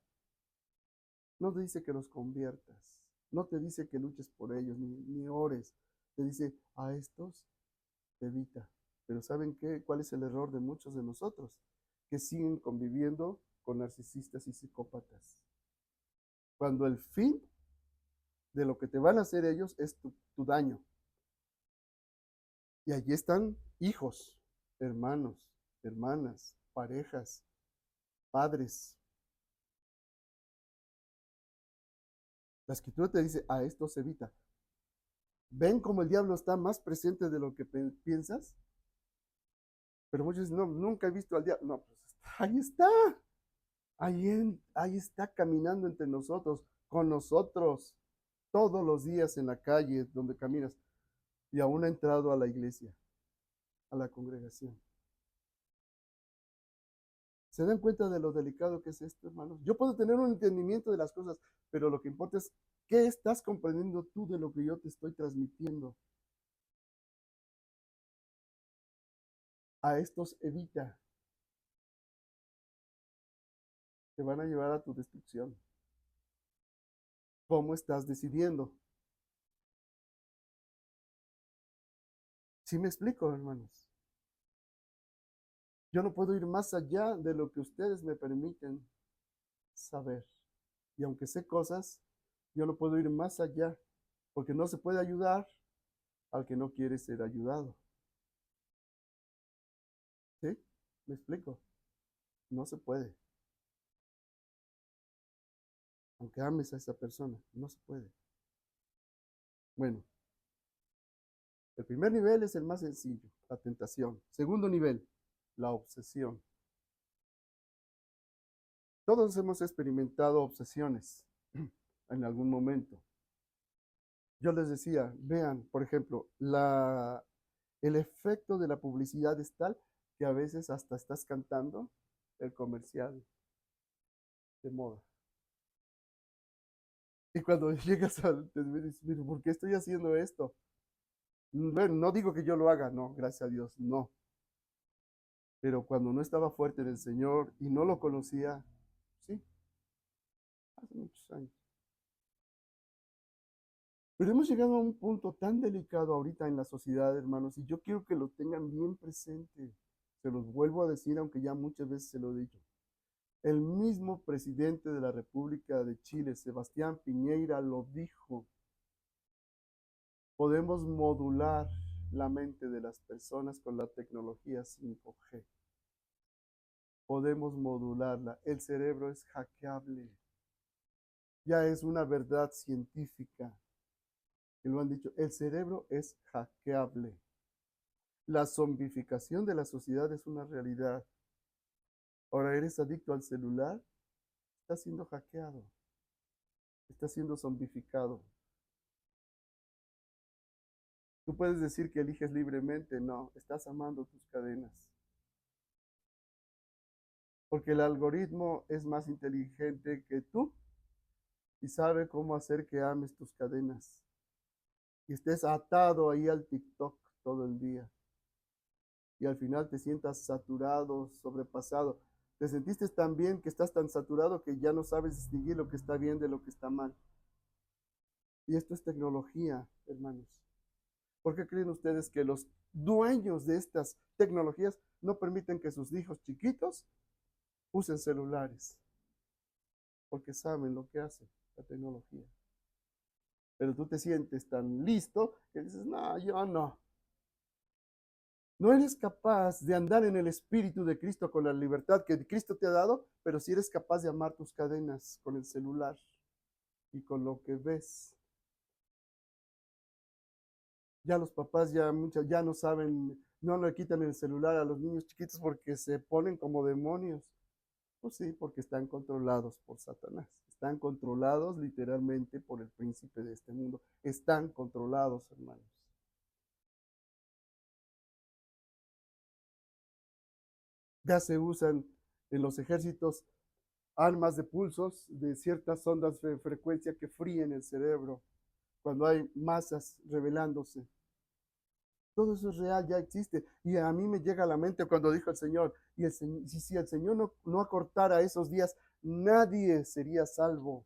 No te dice que los conviertas. No te dice que luches por ellos, ni ores. Te dice, a estos evita. Pero ¿saben qué? ¿Cuál es el error de muchos de nosotros? Que siguen conviviendo con narcisistas y psicópatas. Cuando el fin de lo que te van a hacer ellos es tu daño. Y allí están hijos, hermanos, hermanas, parejas, padres. La escritura te dice, a esto se evita. ¿Ven cómo el diablo está más presente de lo que piensas? Pero muchos dicen, no, nunca he visto al diablo. No, pues ahí está. Ahí está caminando entre nosotros, con nosotros, todos los días en la calle donde caminas. Y aún ha entrado a la iglesia, a la congregación. ¿Se dan cuenta de lo delicado que es esto, hermanos? Yo puedo tener un entendimiento de las cosas, pero lo que importa es qué estás comprendiendo tú de lo que yo te estoy transmitiendo. A estos evita. Te van a llevar a tu destrucción. ¿Cómo estás decidiendo? ¿Sí me explico, hermanos? Yo no puedo ir más allá de lo que ustedes me permiten saber. Y aunque sé cosas, yo no puedo ir más allá, porque no se puede ayudar al que no quiere ser ayudado. ¿Sí? ¿Me explico? No se puede. Aunque ames a esa persona, no se puede. Bueno, el primer nivel es el más sencillo, la tentación. Segundo nivel, la obsesión. Todos hemos experimentado obsesiones en algún momento. Yo les decía, vean, por ejemplo, el efecto de la publicidad es tal que a veces hasta estás cantando el comercial de moda. Y cuando llegas te dices, "Mira, ¿por qué estoy haciendo esto?" Bueno, no digo que yo lo haga, no, gracias a Dios, no. Pero cuando no estaba fuerte en el Señor y no lo conocía, sí, hace muchos años. Pero hemos llegado a un punto tan delicado ahorita en la sociedad, hermanos, y yo quiero que lo tengan bien presente. Se los vuelvo a decir, aunque ya muchas veces se lo he dicho. El mismo presidente de la República de Chile, Sebastián Piñera, lo dijo. Podemos modular la mente de las personas con la tecnología 5G. Podemos modularla. El cerebro es hackeable. Ya es una verdad científica. Que lo han dicho. El cerebro es hackeable. La zombificación de la sociedad es una realidad. Ahora eres adicto al celular, está siendo hackeado, está siendo zombificado. Tú puedes decir que eliges libremente, no, estás amando tus cadenas. Porque el algoritmo es más inteligente que tú y sabe cómo hacer que ames tus cadenas y estés atado ahí al TikTok todo el día y al final te sientas saturado, sobrepasado. Te sentiste tan bien que estás tan saturado que ya no sabes distinguir lo que está bien de lo que está mal. Y esto es tecnología, hermanos. ¿Por qué creen ustedes que los dueños de estas tecnologías no permiten que sus hijos chiquitos usen celulares? Porque saben lo que hace la tecnología. Pero tú te sientes tan listo que dices, no, yo no. No eres capaz de andar en el Espíritu de Cristo con la libertad que Cristo te ha dado, pero sí eres capaz de amar tus cadenas con el celular y con lo que ves. Ya los papás ya no saben, no le quitan el celular a los niños chiquitos porque se ponen como demonios. Pues sí, porque están controlados por Satanás. Están controlados literalmente por el príncipe de este mundo. Están controlados, hermanos. Ya se usan en los ejércitos armas de pulsos de ciertas ondas de frecuencia que fríen el cerebro cuando hay masas revelándose. Todo eso es real, ya existe. Y a mí me llega a la mente cuando dijo el Señor, si el Señor no acortara esos días, nadie sería salvo.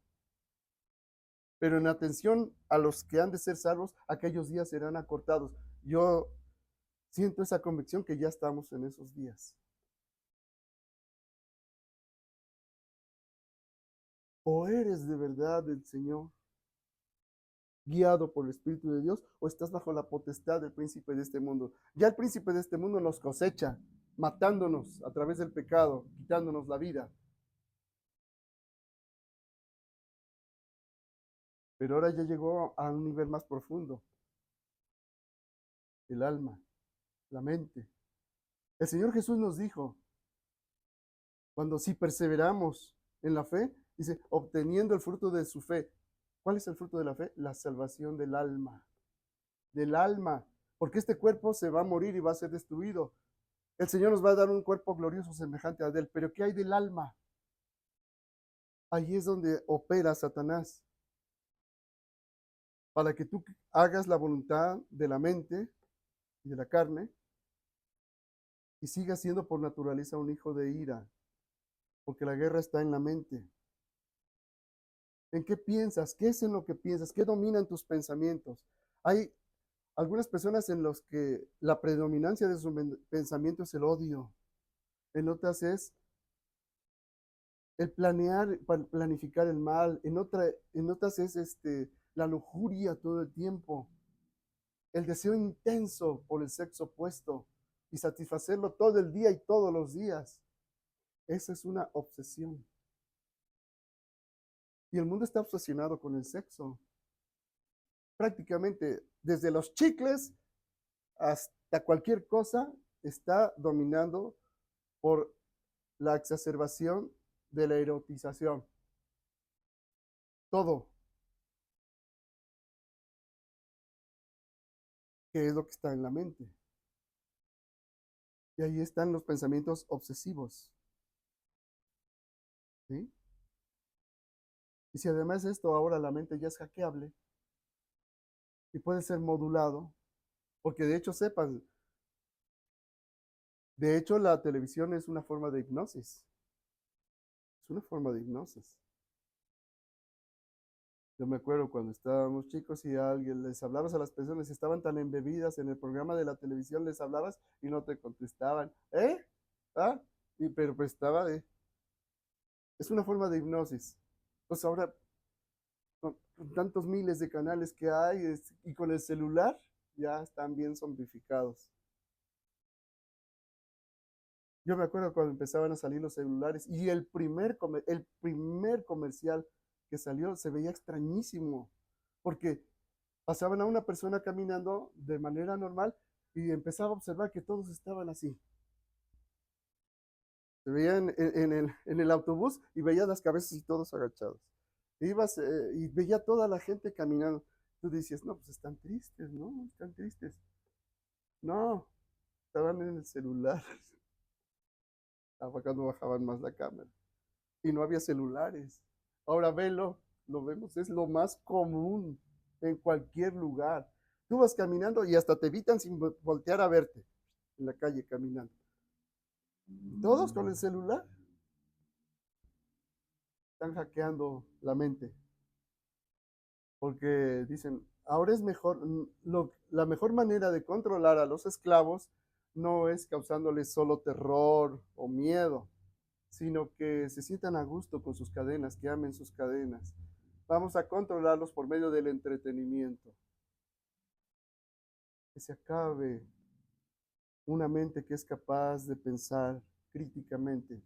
Pero en atención a los que han de ser salvos, aquellos días serán acortados. Yo siento esa convicción que ya estamos en esos días. ¿O eres de verdad del Señor, guiado por el Espíritu de Dios, o estás bajo la potestad del príncipe de este mundo? Ya el príncipe de este mundo nos cosecha, matándonos a través del pecado, quitándonos la vida. Pero ahora ya llegó a un nivel más profundo, el alma, la mente. El Señor Jesús nos dijo, cuando si perseveramos en la fe, dice, obteniendo el fruto de su fe. ¿Cuál es el fruto de la fe? La salvación del alma, porque este cuerpo se va a morir y va a ser destruido. El Señor nos va a dar un cuerpo glorioso semejante a él, pero ¿qué hay del alma? Ahí es donde opera Satanás, para que tú hagas la voluntad de la mente y de la carne y sigas siendo por naturaleza un hijo de ira, porque la guerra está en la mente. ¿En qué piensas? ¿Qué es en lo que piensas? ¿Qué dominan tus pensamientos? Hay algunas personas en las que la predominancia de su pensamiento es el odio. En otras es el planear, planificar el mal. En otras es la lujuria todo el tiempo. El deseo intenso por el sexo opuesto y satisfacerlo todo el día y todos los días. Esa es una obsesión. Y el mundo está obsesionado con el sexo. Prácticamente desde los chicles hasta cualquier cosa está dominando por la exacerbación de la erotización. Todo, que es lo que está en la mente. Y ahí están los pensamientos obsesivos. ¿Sí? Y si además esto ahora la mente ya es hackeable y puede ser modulado, porque de hecho sepan, de hecho la televisión es una forma de hipnosis. Es una forma de hipnosis. Yo me acuerdo cuando estábamos chicos y a alguien les hablabas a las personas y estaban tan embebidas en el programa de la televisión, les hablabas y no te contestaban. ¿Eh? ¿Ah? Pero pues es una forma de hipnosis. Pues ahora, con tantos miles de canales que hay y con el celular, ya están bien zombificados. Yo me acuerdo cuando empezaban a salir los celulares y el primer comercial que salió se veía extrañísimo, porque pasaban a una persona caminando de manera normal y empezaba a observar que todos estaban así. Se veía en el autobús y veía las cabezas y todos agachados. Ibas y veía toda la gente caminando. Tú decías, no, pues están tristes, ¿no? Están tristes. No, estaban en el celular. Cuando bajaban más la cámara. Y no había celulares. Ahora velo, lo vemos, es lo más común en cualquier lugar. Tú vas caminando y hasta te evitan sin voltear a verte en la calle caminando. Todos con el celular están hackeando la mente porque dicen, ahora es mejor, la mejor manera de controlar a los esclavos no es causándoles solo terror o miedo, sino que se sientan a gusto con sus cadenas, que amen sus cadenas. Vamos a controlarlos por medio del entretenimiento. Que se acabe una mente que es capaz de pensar críticamente.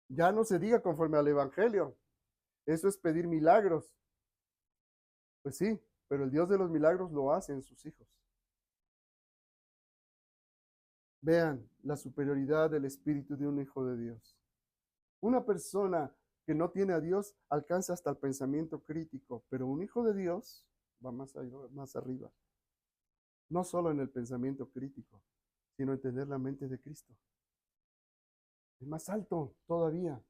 Ya no se diga conforme al Evangelio. Eso es pedir milagros. Pues sí, pero el Dios de los milagros lo hace en sus hijos. Vean la superioridad del espíritu de un hijo de Dios. Una persona que no tiene a Dios alcanza hasta el pensamiento crítico, pero un hijo de Dios va más arriba. No solo en el pensamiento crítico, sino en tener la mente de Cristo. es más alto todavía.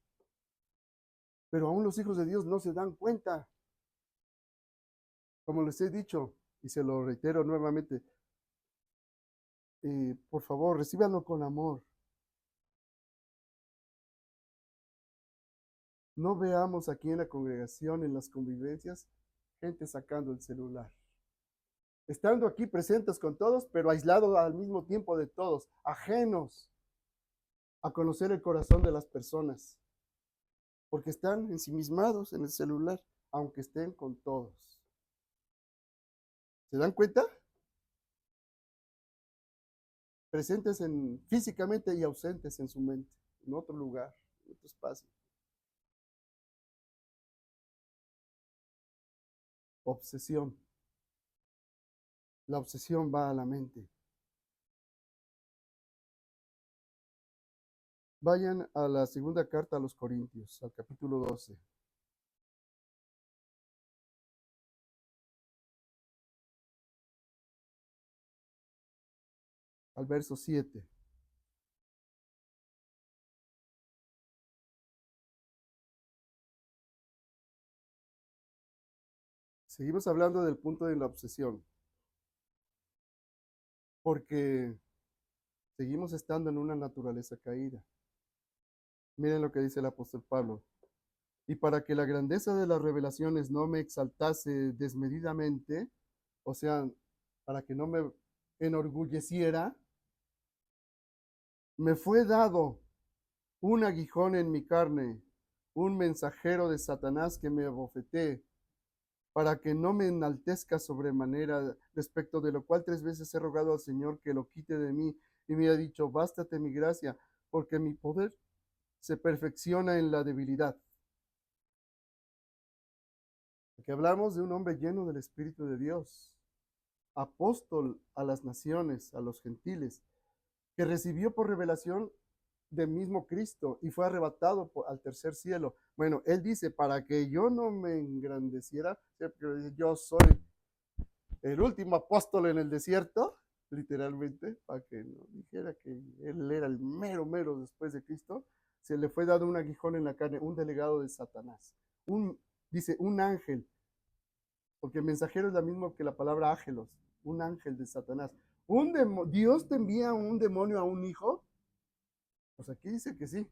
Pero aún los hijos de Dios no se dan cuenta. Como les he dicho, y se lo reitero nuevamente, por favor, recíbanlo con amor. No veamos aquí en la congregación, en las convivencias, gente sacando el celular. Estando aquí presentes con todos, pero aislados al mismo tiempo de todos, ajenos a conocer el corazón de las personas, porque están ensimismados en el celular, aunque estén con todos. ¿Se dan cuenta? Presentes físicamente y ausentes en su mente, en otro lugar, en otro espacio. Obsesión. La obsesión va a la mente. Vayan a la segunda carta a los Corintios, al capítulo 12. Al verso 7. Seguimos hablando del punto de la obsesión, porque seguimos estando en una naturaleza caída. Miren lo que dice el apóstol Pablo. Y para que la grandeza de las revelaciones no me exaltase desmedidamente, o sea, para que no me enorgulleciera, me fue dado un aguijón en mi carne, un mensajero de Satanás que me abofetee, para que no me enaltezca sobremanera, respecto de lo cual 3 veces he rogado al Señor que lo quite de mí, y me ha dicho, bástate mi gracia, porque mi poder se perfecciona en la debilidad. Aquí hablamos de un hombre lleno del Espíritu de Dios, apóstol a las naciones, a los gentiles, que recibió por revelación del mismo Cristo y fue arrebatado al tercer cielo. Bueno, él dice, para que yo no me engrandeciera, yo soy el último apóstol en el desierto, literalmente, para que no dijera que él era el mero, mero después de Cristo, se le fue dado un aguijón en la carne, un delegado de Satanás. Dice, un ángel, porque mensajero es la misma que la palabra ángelos, un ángel de Satanás. ¿Dios te envía un demonio a un hijo? Pues aquí dice que sí,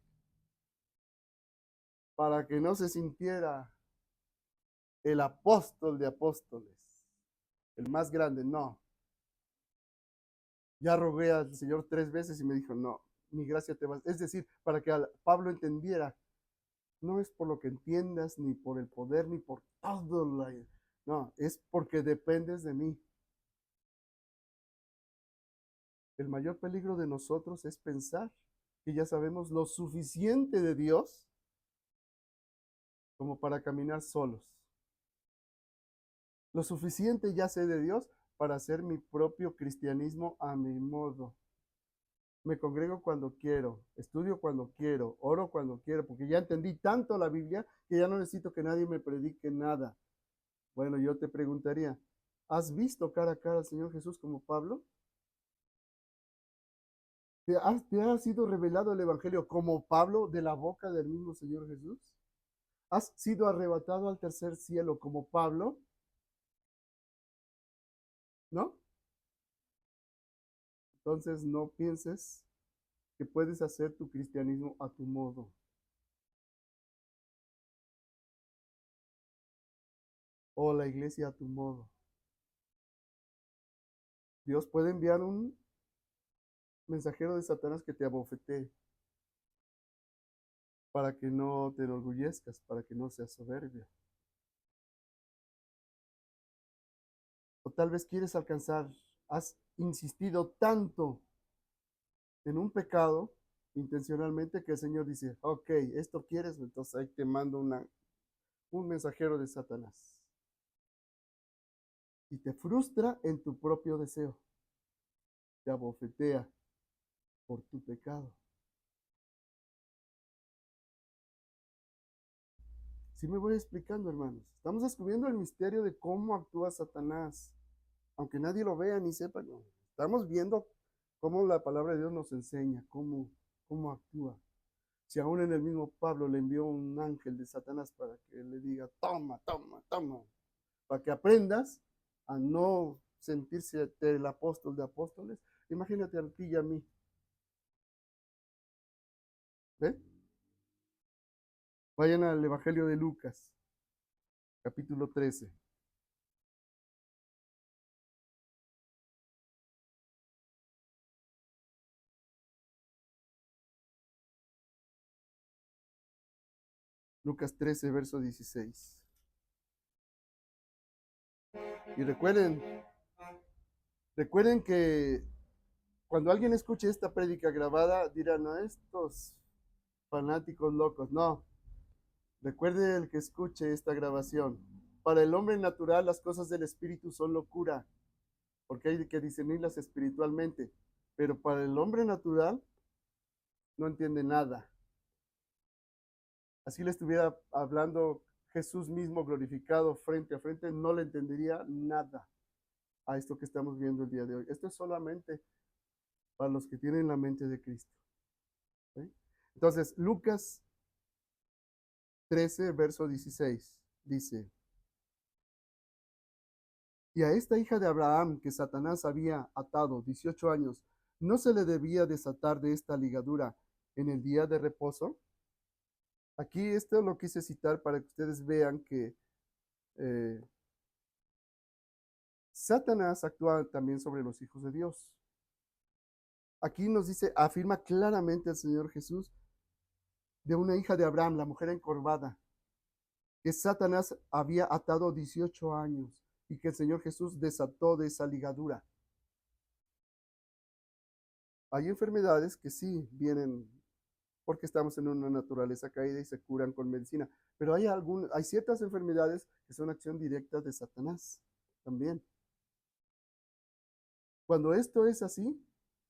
para que no se sintiera el apóstol de apóstoles, el más grande, no. Ya rogué al Señor 3 veces y me dijo, no, mi gracia te va. Es decir, para que Pablo entendiera, no es por lo que entiendas, ni por el poder, ni por todo no, es porque dependes de mí. El mayor peligro de nosotros es pensar que ya sabemos lo suficiente de Dios como para caminar solos. Lo suficiente ya sé de Dios para hacer mi propio cristianismo a mi modo. Me congrego cuando quiero, estudio cuando quiero, oro cuando quiero, porque ya entendí tanto la Biblia que ya no necesito que nadie me predique nada. Bueno, yo te preguntaría, ¿has visto cara a cara al Señor Jesús como Pablo? ¿Te ha sido revelado el Evangelio como Pablo de la boca del mismo Señor Jesús? ¿Has sido arrebatado al tercer cielo como Pablo? ¿No? Entonces no pienses que puedes hacer tu cristianismo a tu modo o la iglesia a tu modo. Dios puede enviar un mensajero de Satanás que te abofetee para que no te enorgullezcas, para que no seas soberbio. O tal vez quieres alcanzar, has insistido tanto en un pecado intencionalmente que el Señor dice, ok, esto quieres, entonces ahí te mando un mensajero de Satanás. Y te frustra en tu propio deseo, te abofetea por tu pecado. Sí me voy explicando, hermanos. Estamos descubriendo el misterio de cómo actúa Satanás. Aunque nadie lo vea ni sepa, no. Estamos viendo cómo la palabra de Dios nos enseña, cómo actúa. Si aún en el mismo Pablo le envió un ángel de Satanás para que le diga, toma, toma, toma, para que aprendas a no sentirse el apóstol de apóstoles, imagínate a ti y a mí. ¿Ve? Vayan al Evangelio de Lucas, capítulo 13. Lucas 13, verso 16. Y recuerden que cuando alguien escuche esta prédica grabada, dirán, no, estos fanáticos locos. No, recuerde el que escuche esta grabación. Para el hombre natural, las cosas del espíritu son locura, porque hay que discernirlas espiritualmente. Pero para el hombre natural, no entiende nada. Así le estuviera hablando Jesús mismo glorificado frente a frente, no le entendería nada a esto que estamos viendo el día de hoy. Esto es solamente para los que tienen la mente de Cristo. ¿Sí? Entonces, Lucas 13, verso 16, dice, y a esta hija de Abraham que Satanás había atado 18 años, ¿no se le debía desatar de esta ligadura en el día de reposo? Aquí esto lo quise citar para que ustedes vean que eh, Satanás actúa también sobre los hijos de Dios. Aquí nos dice, afirma claramente el Señor Jesús de una hija de Abraham, la mujer encorvada, que Satanás había atado 18 años y que el Señor Jesús desató de esa ligadura. Hay enfermedades que sí vienen porque estamos en una naturaleza caída y se curan con medicina, pero hay ciertas enfermedades que son acción directa de Satanás también. Cuando esto es así,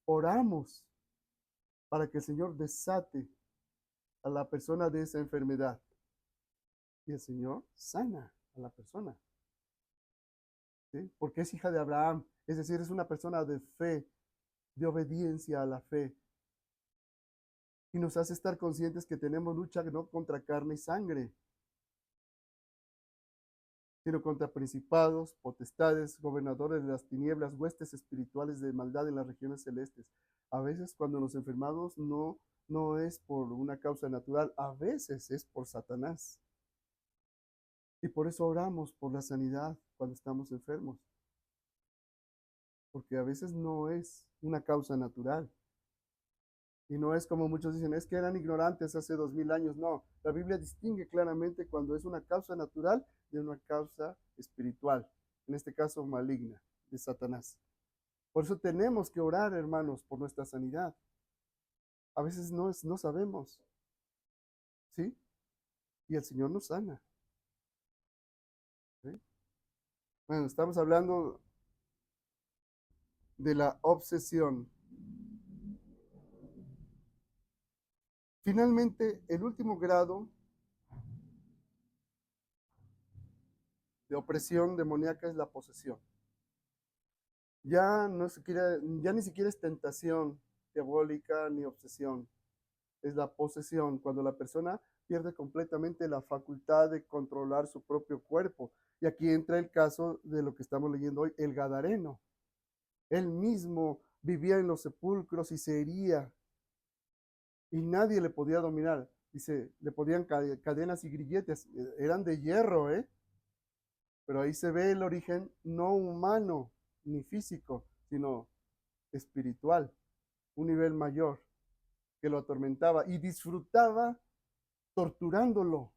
oramos para que el Señor desate a la persona de esa enfermedad y el Señor sana a la persona. ¿Sí? Porque es hija de Abraham, es decir, es una persona de fe, de obediencia a la fe. Y nos hace estar conscientes que tenemos lucha no contra carne y sangre, sino contra principados, potestades, gobernadores de las tinieblas, huestes espirituales de maldad en las regiones celestes. A veces cuando nos enfermamos no es por una causa natural, a veces es por Satanás. Y por eso oramos por la sanidad cuando estamos enfermos. Porque a veces no es una causa natural. Y no es como muchos dicen, es que eran ignorantes hace 2000 años. No, la Biblia distingue claramente cuando es una causa natural de una causa espiritual, en este caso maligna, de Satanás. Por eso tenemos que orar, hermanos, por nuestra sanidad. A veces no sabemos, ¿sí? Y el Señor nos sana. ¿Sí? Bueno, estamos hablando de la obsesión. Finalmente, el último grado de opresión demoníaca es la posesión. Ya ni siquiera es tentación diabólica ni obsesión, es la posesión, cuando la persona pierde completamente la facultad de controlar su propio cuerpo. Y aquí entra el caso de lo que estamos leyendo hoy, el Gadareno. Él mismo vivía en los sepulcros y se hería y nadie le podía dominar. Dice, le podían cadenas y grilletes, eran de hierro, ¿eh? Pero ahí se ve el origen no humano ni físico, sino espiritual, un nivel mayor que lo atormentaba y disfrutaba torturándolo.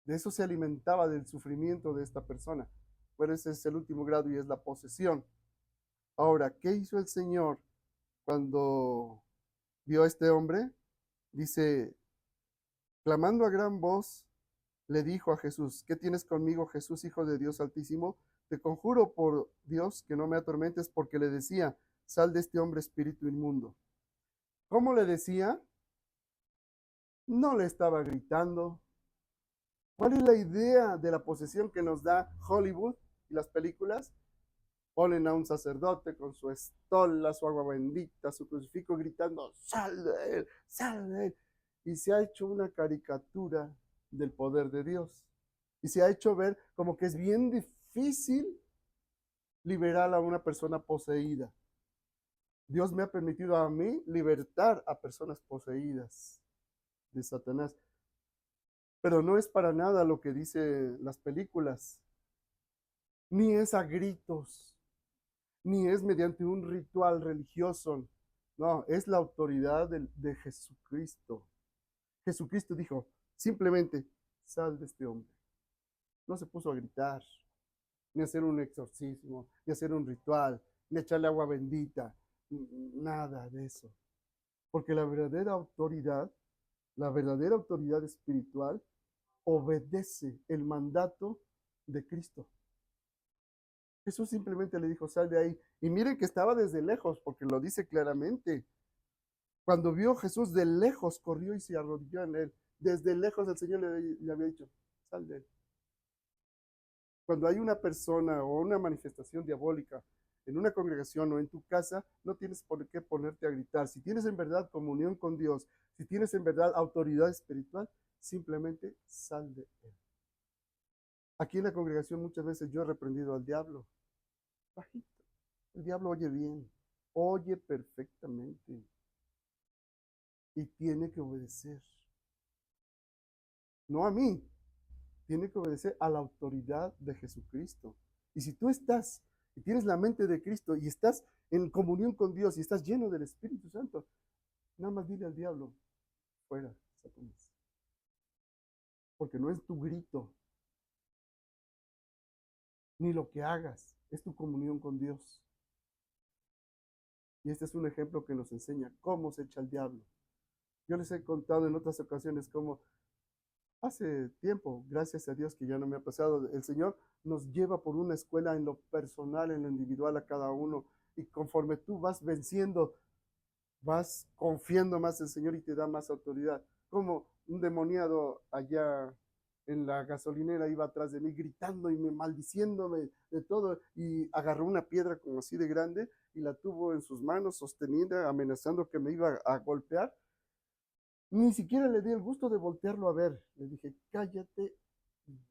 De eso se alimentaba del sufrimiento de esta persona. Bueno, ese es el último grado y es la posesión. Ahora, ¿qué hizo el Señor cuando vio a este hombre? Dice, clamando a gran voz, le dijo a Jesús, ¿qué tienes conmigo, Jesús, Hijo de Dios Altísimo? Te conjuro por Dios que no me atormentes, porque le decía, sal de este hombre espíritu inmundo. ¿Cómo le decía? No le estaba gritando. ¿Cuál es la idea de la posesión que nos da Hollywood y las películas? Ponen a un sacerdote con su estola, su agua bendita, su crucifijo, gritando, sal de él, sal de él. y se ha hecho una caricatura del poder de Dios. Y se ha hecho ver como que es bien difícil liberar a una persona poseída. Dios me ha permitido a mí libertar a personas poseídas de Satanás. Pero no es para nada lo que dicen las películas, ni es a gritos, ni es mediante un ritual religioso. No, es la autoridad de Jesucristo. Jesucristo dijo simplemente, sal de este hombre. No se puso a gritar, ni a hacer un exorcismo, ni a hacer un ritual, ni a echarle agua bendita, nada de eso. Porque la verdadera autoridad espiritual obedece el mandato de Cristo. Jesús simplemente le dijo, sal de ahí. Y miren que estaba desde lejos, porque lo dice claramente. Cuando vio Jesús de lejos, corrió y se arrodilló en él. Desde lejos el Señor le había dicho, sal de él. Cuando hay una persona o una manifestación diabólica en una congregación o en tu casa, no tienes por qué ponerte a gritar. Si tienes en verdad comunión con Dios, si tienes en verdad autoridad espiritual, simplemente sal de él. Aquí en la congregación muchas veces yo he reprendido al diablo. Bajito. El diablo oye bien, oye perfectamente y tiene que obedecer. No a mí, tiene que obedecer a la autoridad de Jesucristo. Y si tú estás y tienes la mente de Cristo y estás en comunión con Dios y estás lleno del Espíritu Santo, nada más dile al diablo, fuera, Satanás. Porque no es tu grito, ni lo que hagas, es tu comunión con Dios. Y este es un ejemplo que nos enseña cómo se echa el diablo. Yo les he contado en otras ocasiones cómo hace tiempo, gracias a Dios que ya no me ha pasado, el Señor nos lleva por una escuela en lo personal, en lo individual a cada uno. Y conforme tú vas venciendo, vas confiando más en el Señor y te da más autoridad. Como un demoniado allá en la gasolinera iba atrás de mí gritando y me maldiciéndome de todo y agarró una piedra como así de grande y la tuvo en sus manos sostenida, amenazando que me iba a golpear. Ni siquiera le di el gusto de voltearlo a ver. Le dije, cállate,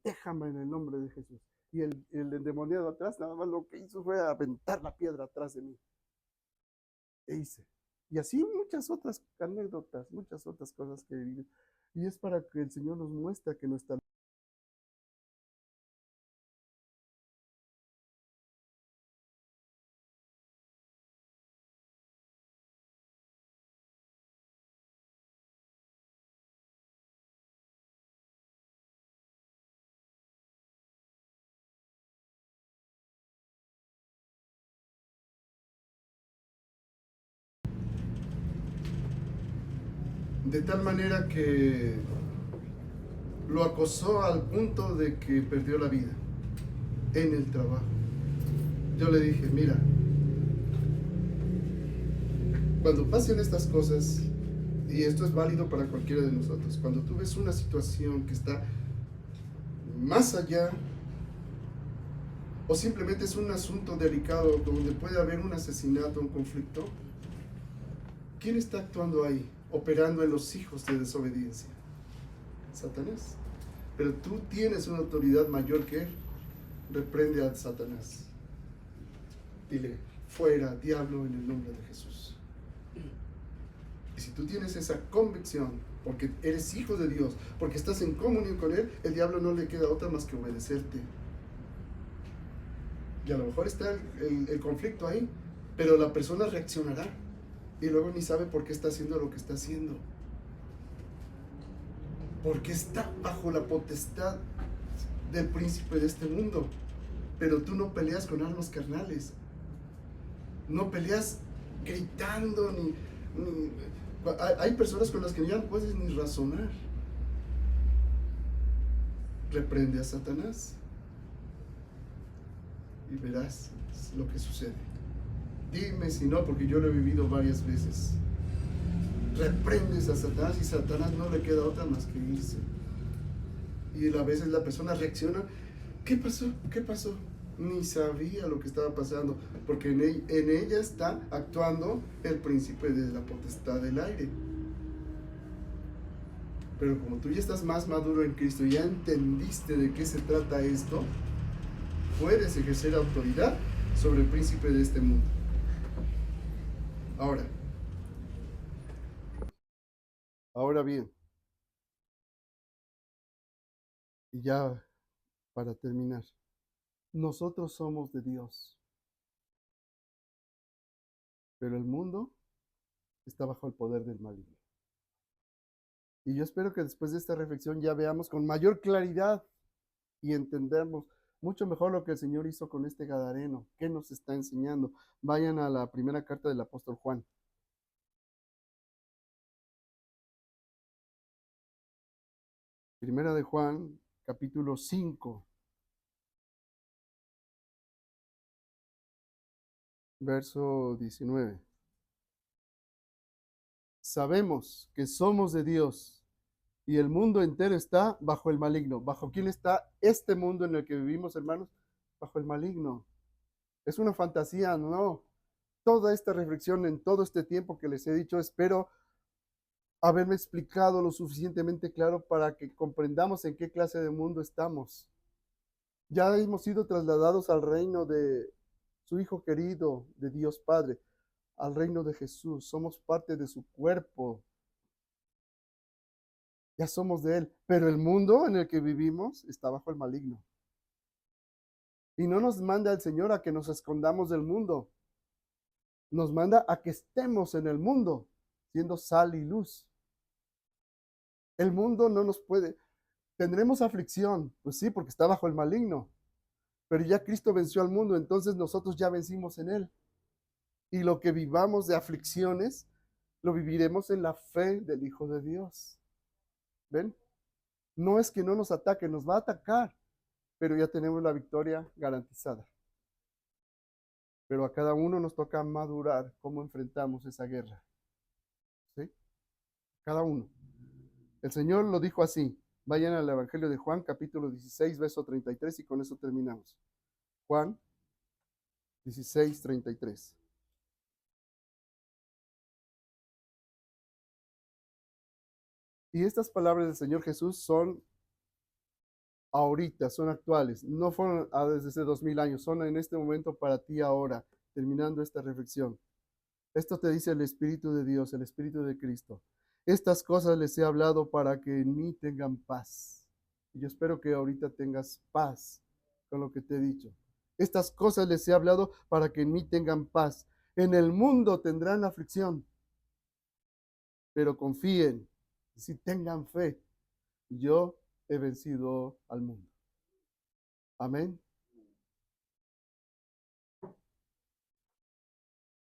déjame en el nombre de Jesús. Y el endemoniado atrás, nada más lo que hizo fue aventar la piedra atrás de mí. E hice. Y así muchas otras anécdotas, muchas otras cosas que he vivido. Y es para que el Señor nos muestre que no está. De tal manera que lo acosó al punto de que perdió la vida en el trabajo. Yo le dije, mira, cuando pasen estas cosas, y esto es válido para cualquiera de nosotros, cuando tú ves una situación que está más allá, o simplemente es un asunto delicado donde puede haber un asesinato, un conflicto, ¿quién está actuando ahí, operando en los hijos de desobediencia? Satanás. Pero tú tienes una autoridad mayor que él. Reprende a Satanás. Dile, fuera, diablo, en el nombre de Jesús. Y si tú tienes esa convicción, porque eres hijo de Dios, porque estás en comunión con él, el diablo no le queda otra más que obedecerte. Y a lo mejor está el conflicto ahí, pero la persona reaccionará y luego ni sabe por qué está haciendo lo que está haciendo. Porque está bajo la potestad del príncipe de este mundo. Pero tú no peleas con armas carnales. No peleas gritando hay personas con las que ya no puedes ni razonar. Reprende a Satanás y verás lo que sucede. Dime si no, porque yo lo he vivido varias veces. Reprendes a Satanás y Satanás no le queda otra más que irse. Y a veces la persona reacciona, ¿qué pasó? ¿Qué pasó? Ni sabía lo que estaba pasando, porque en ella está actuando el príncipe de la potestad del aire. Pero como tú ya estás más maduro en Cristo, ya entendiste de qué se trata esto, puedes ejercer autoridad sobre el príncipe de este mundo. Ahora bien, y ya para terminar, nosotros somos de Dios, pero el mundo está bajo el poder del maligno. Y yo espero que después de esta reflexión ya veamos con mayor claridad y entendamos mucho mejor lo que el Señor hizo con este Gadareno, qué nos está enseñando. Vayan a la primera carta del apóstol Juan. Primera de Juan, capítulo 5, verso 19. Sabemos que somos de Dios y el mundo entero está bajo el maligno. ¿Bajo quién está este mundo en el que vivimos, hermanos? Bajo el maligno. Es una fantasía, no. Toda esta reflexión en todo este tiempo que les he dicho, espero haberme explicado lo suficientemente claro para que comprendamos en qué clase de mundo estamos. Ya hemos sido trasladados al reino de su Hijo querido, de Dios Padre, al reino de Jesús. Somos parte de su cuerpo. Ya somos de Él. Pero el mundo en el que vivimos está bajo el maligno. Y no nos manda el Señor a que nos escondamos del mundo. Nos manda a que estemos en el mundo, siendo sal y luz. El mundo no nos puede. Tendremos aflicción, pues sí, porque está bajo el maligno. Pero ya Cristo venció al mundo, entonces nosotros ya vencimos en Él. Y lo que vivamos de aflicciones, lo viviremos en la fe del Hijo de Dios. ¿Ven? No es que no nos ataque, nos va a atacar, pero ya tenemos la victoria garantizada. Pero a cada uno nos toca madurar cómo enfrentamos esa guerra. ¿Sí? Cada uno. El Señor lo dijo así. Vayan al Evangelio de Juan, capítulo 16, verso 33, y con eso terminamos. Juan 16, 33. Y estas palabras del Señor Jesús son ahorita, son actuales, no fueron desde hace 2000 años, son en este momento para ti ahora, terminando esta reflexión. Esto te dice el Espíritu de Dios, el Espíritu de Cristo. Estas cosas les he hablado para que en mí tengan paz. Y yo espero que ahorita tengas paz con lo que te he dicho. Estas cosas les he hablado para que en mí tengan paz. En el mundo tendrán aflicción, pero confíen, si tengan fe, yo he vencido al mundo. Amén.